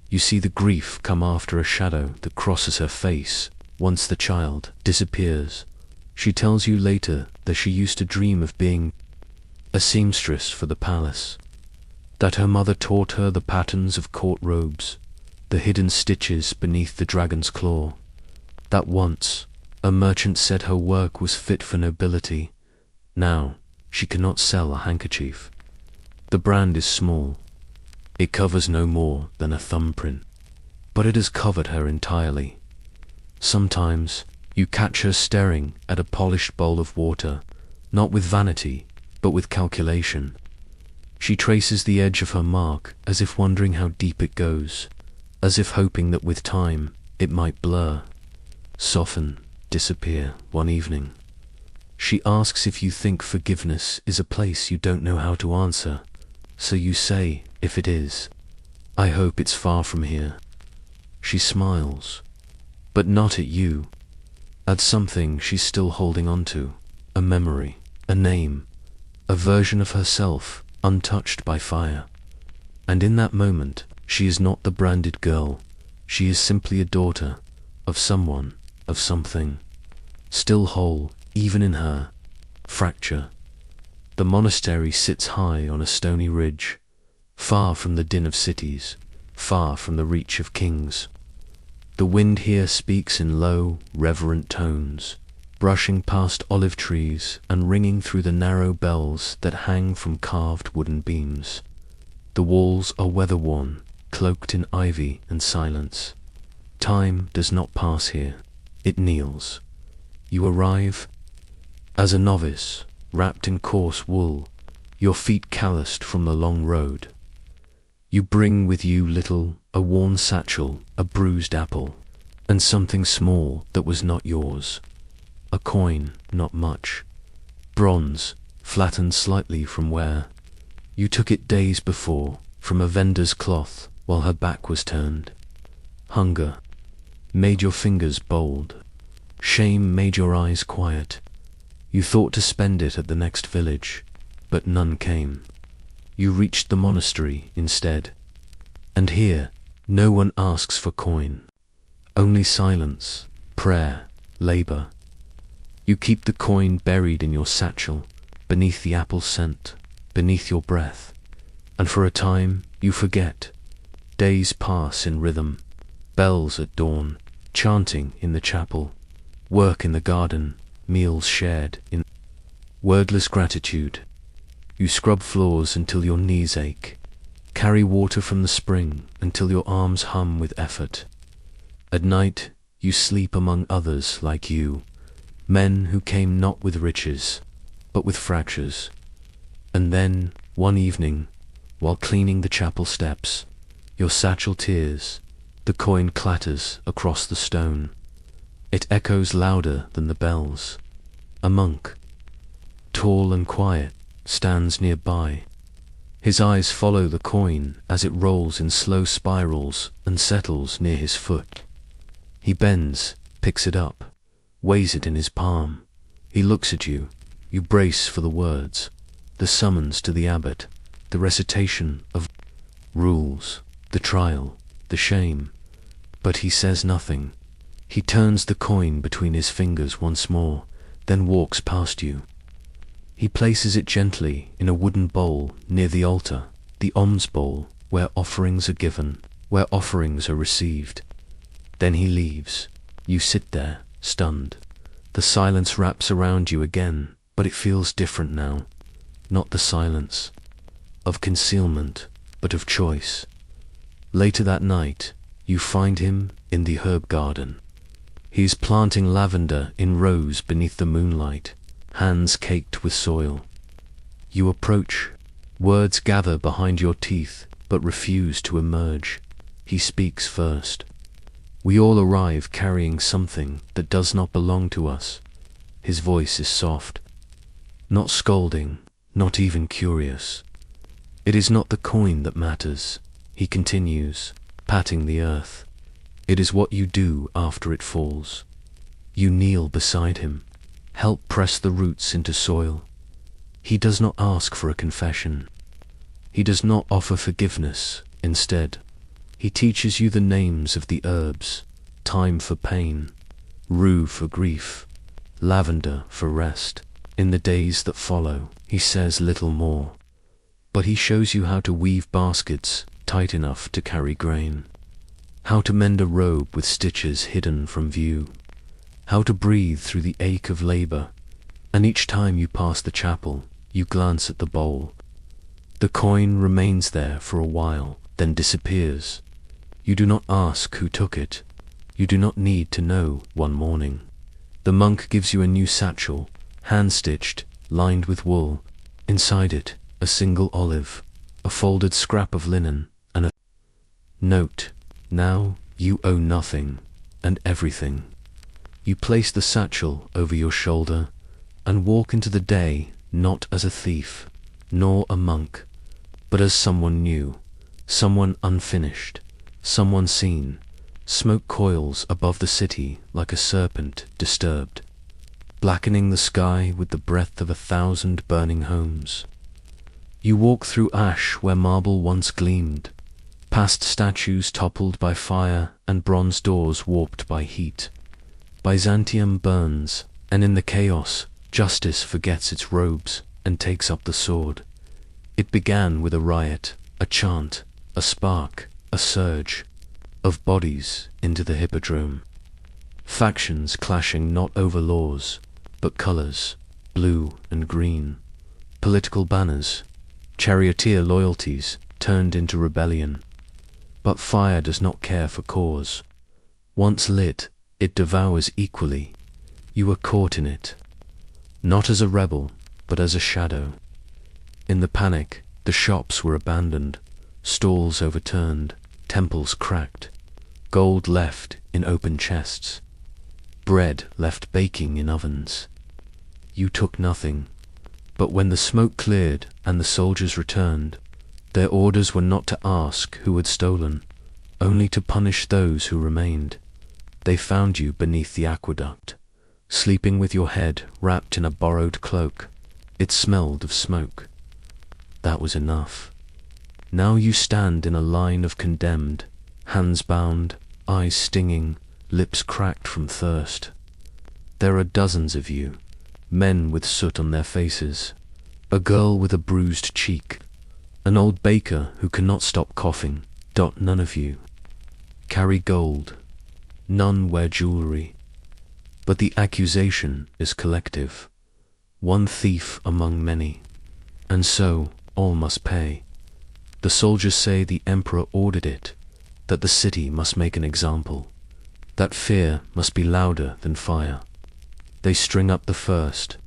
A: You see the grief come after a shadow that crosses her face once the child disappears. She tells you later that she used to dream of being a seamstress for the palace, that her mother taught her the patterns of court robes, the hidden stitches beneath the dragon's claw, that once a merchant said her work was fit for nobility. Now, She cannot sell a handkerchief. The brand is small. It covers no more than a thumbprint. But it has covered her entirely. Sometimes you catch her staring at a polished bowl of water, not with vanity, but with calculation. She traces the edge of her mark as if wondering how deep it goes, as if hoping that with time it might blur, soften, disappear one evening. She asks if you think forgiveness is a place you don't know how to answer, so you say, if it is, I hope it's far from here. She smiles, but not at you, at something she's still holding on to, a memory, a name, a version of herself untouched by fire. And in that moment, she is not the branded girl, she is simply a daughter of someone, of something, still whole, even in her fracture. The monastery sits high on a stony ridge, far from the din of cities, far from the reach of kings. The wind here speaks in low, reverent tones, brushing past olive trees and ringing through the narrow bells that hang from carved wooden beams. The walls are weather-worn, cloaked in ivy and silence. Time does not pass here, it kneels. You arrive as a novice, wrapped in coarse wool, your feet calloused from the long road. You bring with you little, a worn satchel, a bruised apple, and something small that was not yours. A coin, not much. Bronze, flattened slightly from where you took it days before, from a vendor's cloth while her back was turned. Hunger made your fingers bold. Shame made your eyes quiet. You thought to spend it at the next village, but none came. You reached the monastery instead. And here, no one asks for coin. Only silence, prayer, labor. You keep the coin buried in your satchel, beneath the apple scent, beneath your breath. And for a time, you forget. Days pass in rhythm, bells at dawn, chanting in the chapel, work in the garden, meals shared in wordless gratitude. You scrub floors until your knees ache, carry water from the spring until your arms hum with effort. At night, you sleep among others like you, men who came not with riches, but with fractures. And then, one evening, while cleaning the chapel steps, your satchel tears, the coin clatters across the stone. It echoes louder than the bells. A monk, tall and quiet, stands nearby. His eyes follow the coin as it rolls in slow spirals and settles near his foot. He bends, picks it up, weighs it in his palm. He looks at you. You brace for the words, the summons to the abbot, the recitation of rules, the trial, the shame. But he says nothing. He turns the coin between his fingers once more, then walks past you. He places it gently in a wooden bowl near the altar, the alms bowl, where offerings are given, where offerings are received. Then he leaves. You sit there, stunned. The silence wraps around you again, but it feels different now. Not the silence of concealment, but of choice. Later that night, you find him in the herb garden. He is planting lavender in rows beneath the moonlight, hands caked with soil. You approach. Words gather behind your teeth, but refuse to emerge. He speaks first. We all arrive carrying something that does not belong to us. His voice is soft, not scolding, not even curious. It is not the coin that matters, he continues, patting the earth. It is what you do after it falls. You kneel beside him, help press the roots into soil. He does not ask for a confession. He does not offer forgiveness. Instead, he teaches you the names of the herbs, thyme for pain, rue for grief, lavender for rest. In the days that follow, he says little more, but he shows you how to weave baskets tight enough to carry grain, how to mend a robe with stitches hidden from view, how to breathe through the ache of labor. And each time you pass the chapel, You glance at the bowl. The coin remains there for a while, then disappears. You do not ask who took it. You do not need to know one morning. The monk gives you a new satchel, hand-stitched, lined with wool. Inside it, a single olive, a folded scrap of linen, and a note. Now you owe nothing and everything. You place the satchel over your shoulder and walk into the day not as a thief, nor a monk, but as someone new, someone unfinished, someone seen. Smoke coils above the city like a serpent disturbed, blackening the sky with the breath of 1,000 burning homes. You walk through ash where marble once gleamed, past statues toppled by fire and bronze doors warped by heat. Byzantium burns, and in the chaos, justice forgets its robes and takes up the sword. It began with a riot, a chant, a spark, a surge of bodies into the hippodrome. Factions clashing not over laws, but colors, blue and green. Political banners, charioteer loyalties turned into rebellion. But fire does not care for cause. Once lit, it devours equally. You were caught in it, not as a rebel, but as a shadow. In the panic, the shops were abandoned, stalls overturned, temples cracked, gold left in open chests, bread left baking in ovens. You took nothing, but when the smoke cleared and the soldiers returned, their orders were not to ask who had stolen, only to punish those who remained. They found you beneath the aqueduct, sleeping with your head wrapped in a borrowed cloak. It smelled of smoke. That was enough. Now you stand in a line of condemned, hands bound, eyes stinging, lips cracked from thirst. There are dozens of you, men with soot on their faces, a girl with a bruised cheek, an old baker who cannot stop coughing. None of you carry gold, none wear jewelry, but the accusation is collective, one thief among many, and so all must pay. The soldiers say the emperor ordered it, that the city must make an example, that fear must be louder than fire. They string up the first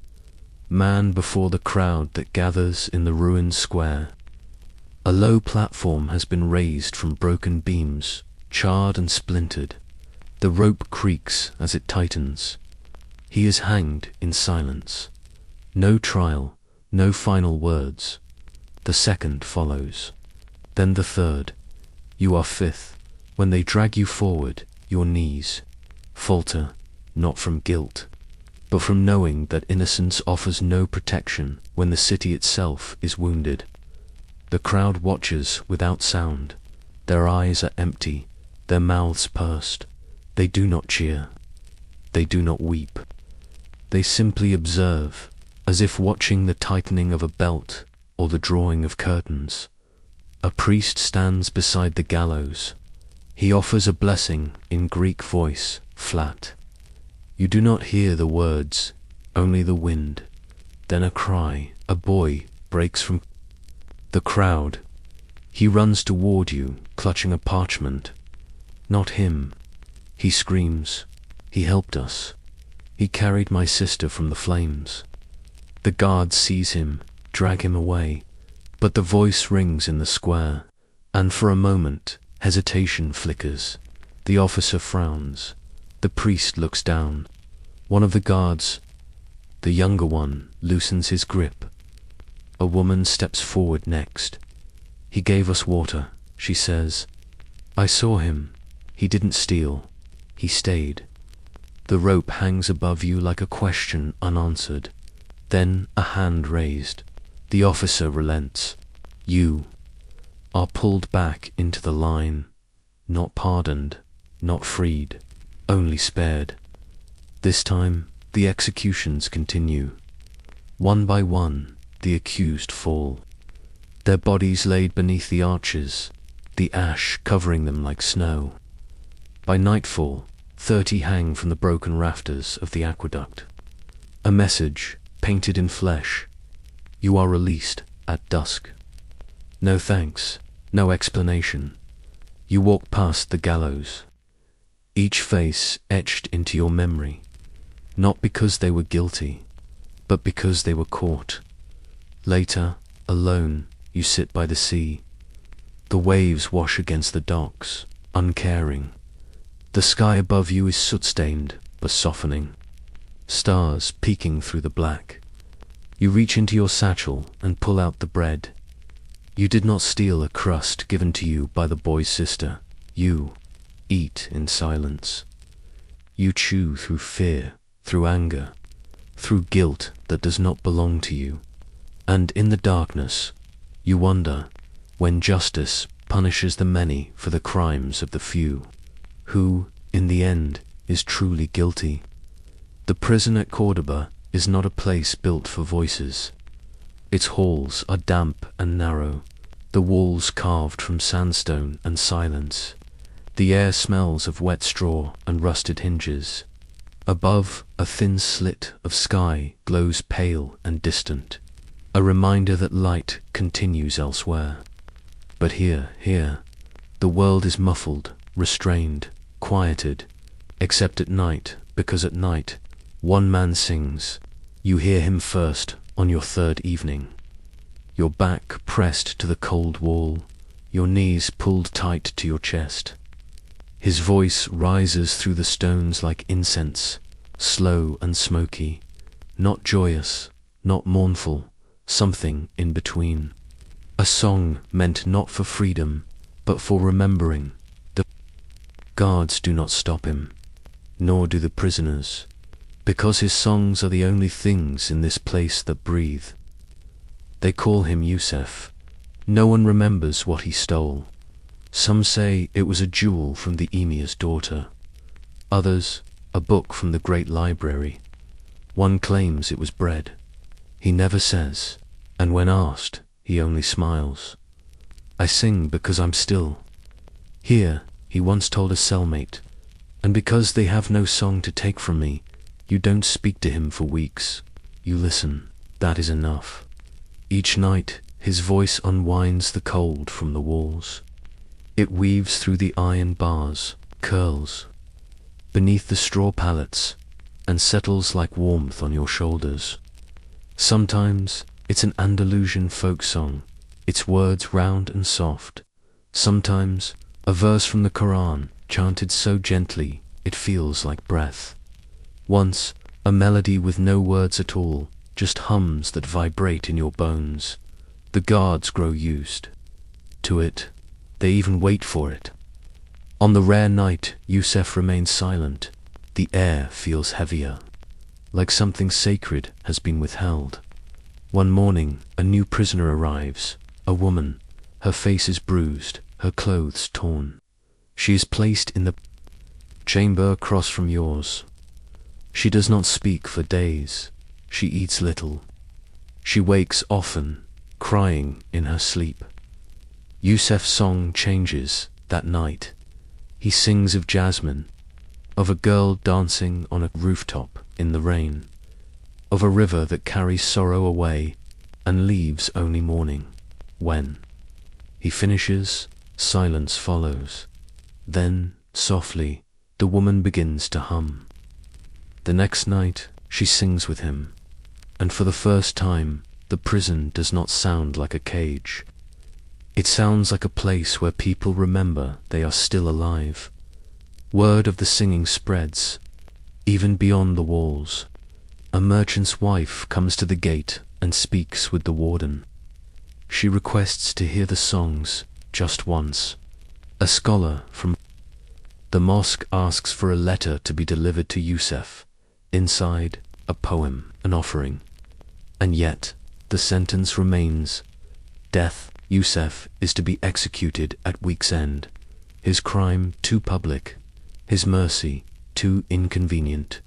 A: man before the crowd that gathers in the ruined square. A low platform has been raised from broken beams, charred and splintered. The rope creaks as it tightens. He is hanged in silence. No trial, no final words. The second follows, then the third. You are fifth. When they drag you forward, your knees falter, not from guilt, but from knowing that innocence offers no protection when the city itself is wounded. The crowd watches without sound. Their eyes are empty, their mouths pursed. They do not cheer. They do not weep. They simply observe, as if watching the tightening of a belt or the drawing of curtains. A priest stands beside the gallows. He offers a blessing in Greek voice, flat. You do not hear the words, only the wind. Then a cry, a boy breaks from the crowd. He runs toward you, clutching a parchment. Not him. He screams, "He helped us. He carried my sister from the flames." The guards seize him, drag him away, but the voice rings in the square, and for a moment, hesitation flickers. The officer frowns. The priest looks down. One of the guards, the younger one, loosens his grip. A woman steps forward next. "He gave us water," she says. "I saw him. He didn't steal. He stayed." The rope hangs above you like a question unanswered. Then a hand raised. The officer relents. You are pulled back into the line, not pardoned, not freed, only spared. This time, the executions continue. One by one, the accused fall. Their bodies laid beneath the arches, the ash covering them like snow. By nightfall, 30 hang from the broken rafters of the aqueduct. A message, painted in flesh: You are released at dusk. No thanks, no explanation. You walk past the gallows, each face etched into your memory, not because they were guilty, but because they were caught. Later, alone, you sit by the sea. The waves wash against the docks, uncaring. The sky above you is soot-stained, but softening. Stars peeking through the black. You reach into your satchel and pull out the bread. You did not steal a crust given to you by the boy's sister. You eat in silence. You chew through fear, through anger, through guilt that does not belong to you. And in the darkness, you wonder, when justice punishes the many for the crimes of the few, who, in the end, is truly guilty. The prison at Cordoba is not a place built for voices. Its halls are damp and narrow, the walls carved from sandstone and silence. The air smells of wet straw and rusted hinges. Above, a thin slit of sky glows pale and distant, a reminder that light continues elsewhere. But here, the world is muffled, restrained, quieted, except at night, because at night, one man sings. You hear him first on your third evening. Your back pressed to the cold wall, your knees pulled tight to your chest. His voice rises through the stones like incense, slow and smoky, not joyous, not mournful, something in between. A song meant not for freedom, but for remembering. The guards do not stop him, nor do the prisoners, because his songs are the only things in this place that breathe. They call him Yusef. No one remembers what he stole. Some say it was a jewel from the emir's daughter. Others, a book from the great library. One claims it was bread. He never says, and when asked, he only smiles. I sing because I'm still. Here, he once told a cellmate, and because they have no song to take from me, you don't speak to him for weeks. You listen. That is enough. Each night, his voice unwinds the cold from the walls. It weaves through the iron bars, curls, beneath the straw pallets, and settles like warmth on your shoulders. Sometimes, it's an Andalusian folk song, its words round and soft. Sometimes, a verse from the Quran, chanted so gently, it feels like breath. Once, a melody with no words at all, just hums that vibrate in your bones. The guards grow used to it. They even wait for it. On the rare night Yusef remains silent, the air feels heavier, like something sacred has been withheld. One morning, a new prisoner arrives, a woman. Her face is bruised, her clothes torn. She is placed in the chamber across from yours. She does not speak for days. She eats little. She wakes often, crying in her sleep. Yusef's song changes that night. He sings of jasmine, of a girl dancing on a rooftop in the rain, of a river that carries sorrow away and leaves only mourning. When he finishes, silence follows. Then, softly, the woman begins to hum. The next night, she sings with him, and for the first time, the prison does not sound like a cage. It sounds like a place where people remember they are still alive. Word of the singing spreads, even beyond the walls. A merchant's wife comes to the gate and speaks with the warden. She requests to hear the songs just once. A scholar from the mosque asks for a letter to be delivered to Yusef. Inside, a poem, an offering. And yet, the sentence remains. Death. Yusef is to be executed at week's end. His crime too public, his mercy too inconvenient.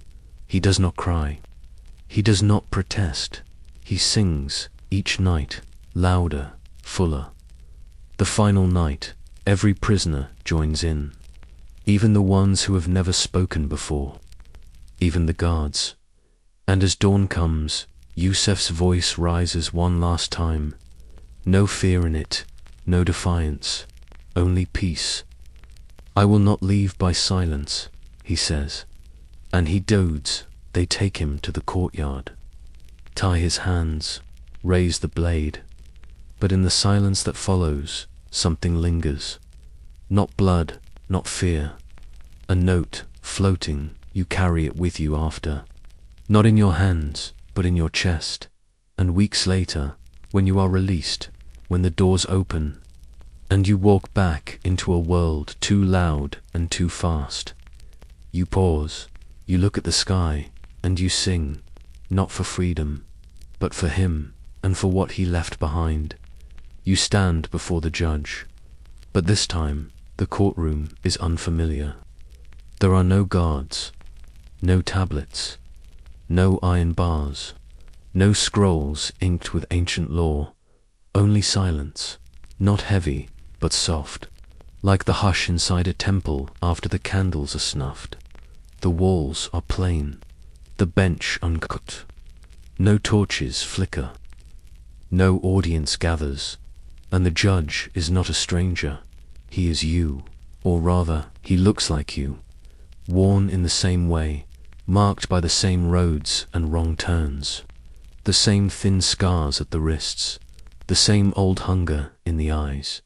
A: He does not cry. He does not protest. He sings each night, louder, fuller. The final night, every prisoner joins in, even the ones who have never spoken before, even the guards. And as dawn comes, Yusef's voice rises one last time. No fear in it, no defiance, only peace. I will not leave by silence, he says. And he dodes. They take him to the courtyard. Tie his hands, raise the blade. But in the silence that follows, something lingers. Not blood, not fear. A note, floating, you carry it with you after. Not in your hands, but in your chest. And weeks later, when you are released, when the doors open, and you walk back into a world too loud and too fast, you pause, you look at the sky, and you sing, not for freedom, but for him, and for what he left behind. You stand before the judge. But this time, the courtroom is unfamiliar. There are no guards, no tablets, no iron bars, no scrolls inked with ancient lore, only silence, not heavy, but soft, like the hush inside a temple after the candles are snuffed. The walls are plain, the bench uncut, no torches flicker, no audience gathers, and the judge is not a stranger. He is you, or rather, he looks like you, worn in the same way, marked by the same roads and wrong turns, the same thin scars at the wrists, the same old hunger in the eyes.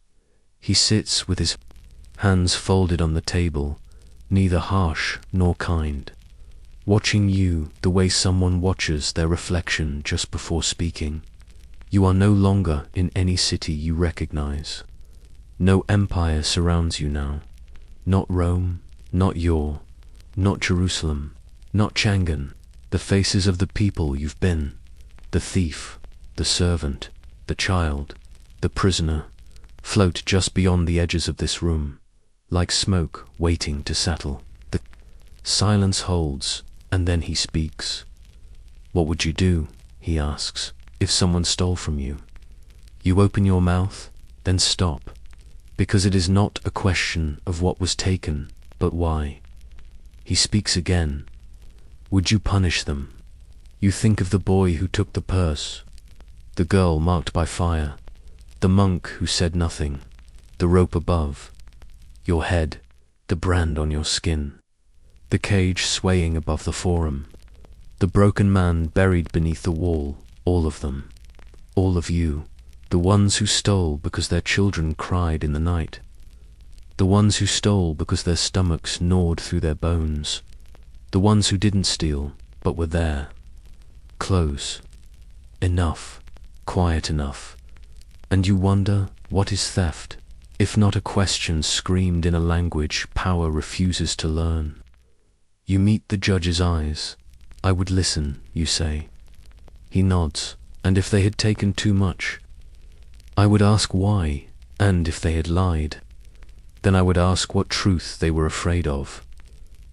A: He sits with his hands folded on the table, neither harsh nor kind, watching you the way someone watches their reflection just before speaking. You are no longer in any city you recognize. No empire surrounds you now. Not Rome, not Yor, not Jerusalem, not Changan. The faces of the people you've been. The thief, the servant, the child, the prisoner, float just beyond the edges of this room, like smoke waiting to settle. The silence holds, and then he speaks. What would you do, he asks, if someone stole from you? You open your mouth, then stop, because it is not a question of what was taken, but why. He speaks again. Would you punish them? You think of the boy who took the purse, the girl marked by fire, the monk who said nothing, the rope above your head, the brand on your skin, the cage swaying above the forum, the broken man buried beneath the wall, all of them, all of you, the ones who stole because their children cried in the night, the ones who stole because their stomachs gnawed through their bones, the ones who didn't steal but were there, close, enough, quiet enough, and you wonder, what is theft, if not a question screamed in a language power refuses to learn? You meet the judge's eyes. I would listen, you say. He nods, and if they had taken too much, I would ask why, and if they had lied, then I would ask what truth they were afraid of.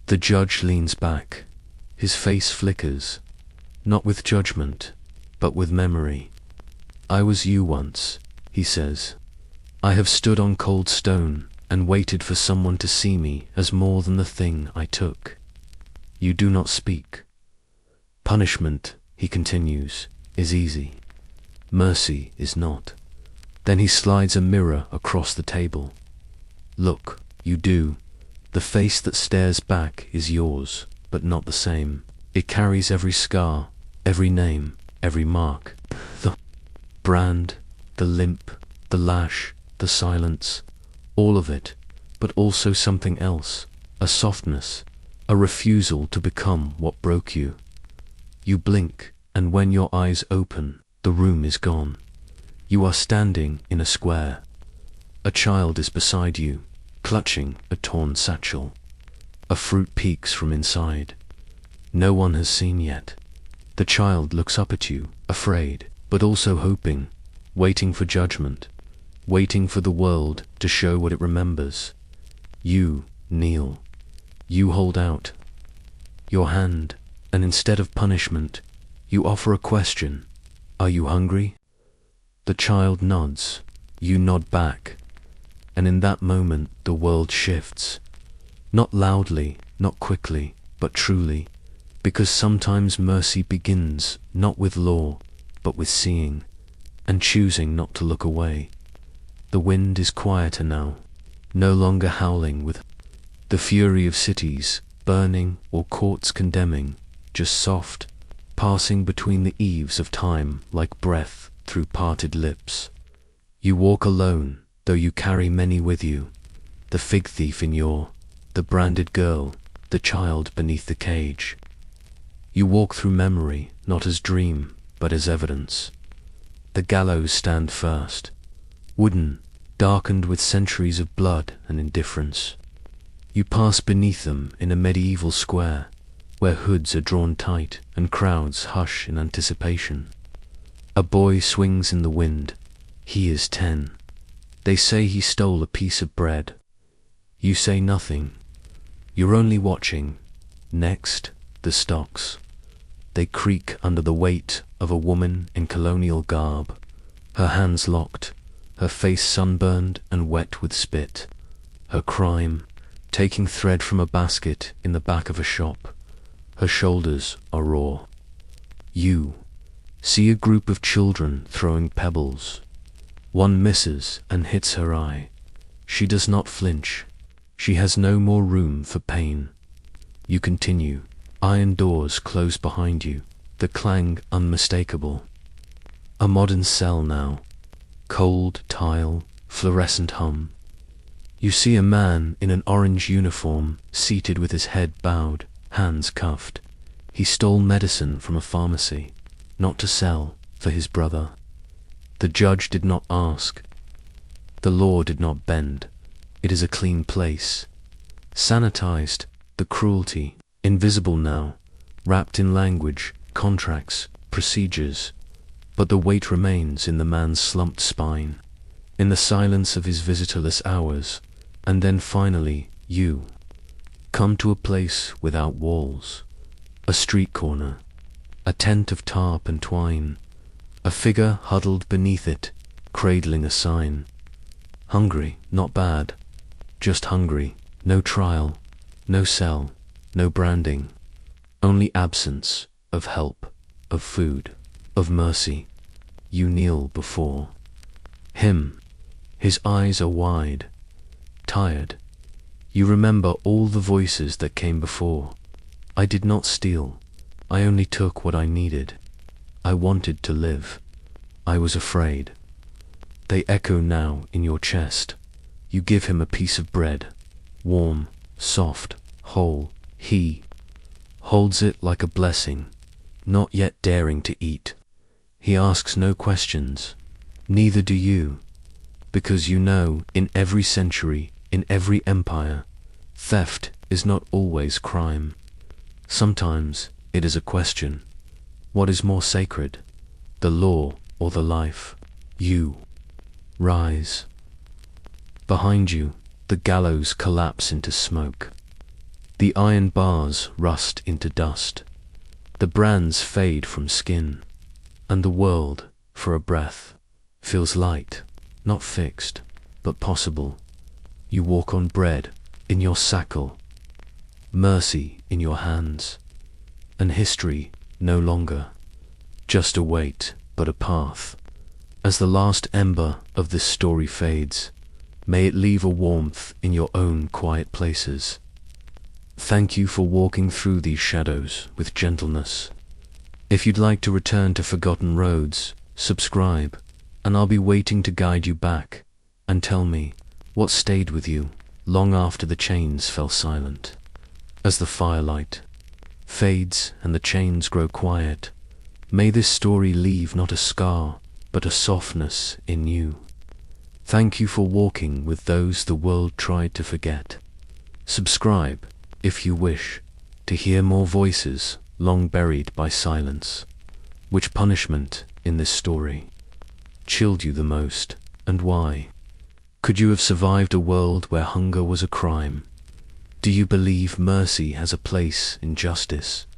A: The judge leans back. His face flickers, not with judgment, but with memory. I was you once, he says. I have stood on cold stone and waited for someone to see me as more than the thing I took. You do not speak. Punishment, he continues, is easy. Mercy is not. Then he slides a mirror across the table. Look, you do. The face that stares back is yours, but not the same. It carries every scar, every name, every mark. The brand, the limp, the lash, the silence, all of it, but also something else, a softness, a refusal to become what broke you. You blink, and when your eyes open, the room is gone. You are standing in a square. A child is beside you, clutching a torn satchel. A fruit peeks from inside. No one has seen yet. The child looks up at you, afraid, but also hoping, waiting for judgment, waiting for the world to show what it remembers. You kneel. You hold out your hand, and instead of punishment, you offer a question. Are you hungry? The child nods. You nod back. And in that moment, the world shifts. Not loudly, not quickly, but truly. Because sometimes mercy begins not with law, but with seeing, and choosing not to look away. The wind is quieter now, no longer howling with the fury of cities, burning or courts condemning, just soft, passing between the eaves of time like breath through parted lips. You walk alone, though you carry many with you, the fig thief in your, the branded girl, the child beneath the cage. You walk through memory, not as dream, but as evidence. The gallows stand first, wooden, darkened with centuries of blood and indifference. You pass beneath them in a medieval square, where hoods are drawn tight and crowds hush in anticipation. A boy swings in the wind. He is 10. They say he stole a piece of bread. You say nothing. You're only watching. Next, the stocks. They creak under the weight of a woman in colonial garb, her hands locked, her face sunburned and wet with spit. Her crime, taking thread from a basket in the back of a shop. Her shoulders are raw. You see a group of children throwing pebbles. One misses and hits her eye. She does not flinch. She has no more room for pain. You continue. Iron doors close behind you, the clang unmistakable. A modern cell now. Cold tile, fluorescent hum. You see a man in an orange uniform, seated with his head bowed, hands cuffed. He stole medicine from a pharmacy, not to sell, for his brother. The judge did not ask. The law did not bend. It is a clean place. Sanitized, the cruelty, invisible now, wrapped in language, contracts, procedures. But the weight remains in the man's slumped spine, in the silence of his visitorless hours, and then finally, you come to a place without walls, a street corner, a tent of tarp and twine, a figure huddled beneath it, cradling a sign. Hungry, not bad, just hungry, no trial, no cell, no branding, only absence of help, of food, of mercy. You kneel before him. His eyes are wide, tired. You remember all the voices that came before. I did not steal. I only took what I needed. I wanted to live. I was afraid. They echo now in your chest. You give him a piece of bread, warm, soft, whole. He holds it like a blessing, not yet daring to eat. He asks no questions. Neither do you, because you know in every century, in every empire, theft is not always crime. Sometimes it is a question. What is more sacred, the law or the life? You rise. Behind you, the gallows collapse into smoke. The iron bars rust into dust. The brands fade from skin. And the world, for a breath, feels light, not fixed, but possible. You walk on bread in your sackle, mercy in your hands, and history no longer, just a weight, but a path. As the last ember of this story fades, may it leave a warmth in your own quiet places. Thank you for walking through these shadows with gentleness. If you'd like to return to forgotten roads, subscribe, and I'll be waiting to guide you back, and tell me what stayed with you long after the chains fell silent. As the firelight fades and the chains grow quiet, may this story leave not a scar, but a softness in you. Thank you for walking with those the world tried to forget. Subscribe, if you wish, to hear more voices long buried by silence. Which punishment in this story chilled you the most, and why? Could you have survived a world where hunger was a crime? Do you believe mercy has a place in justice?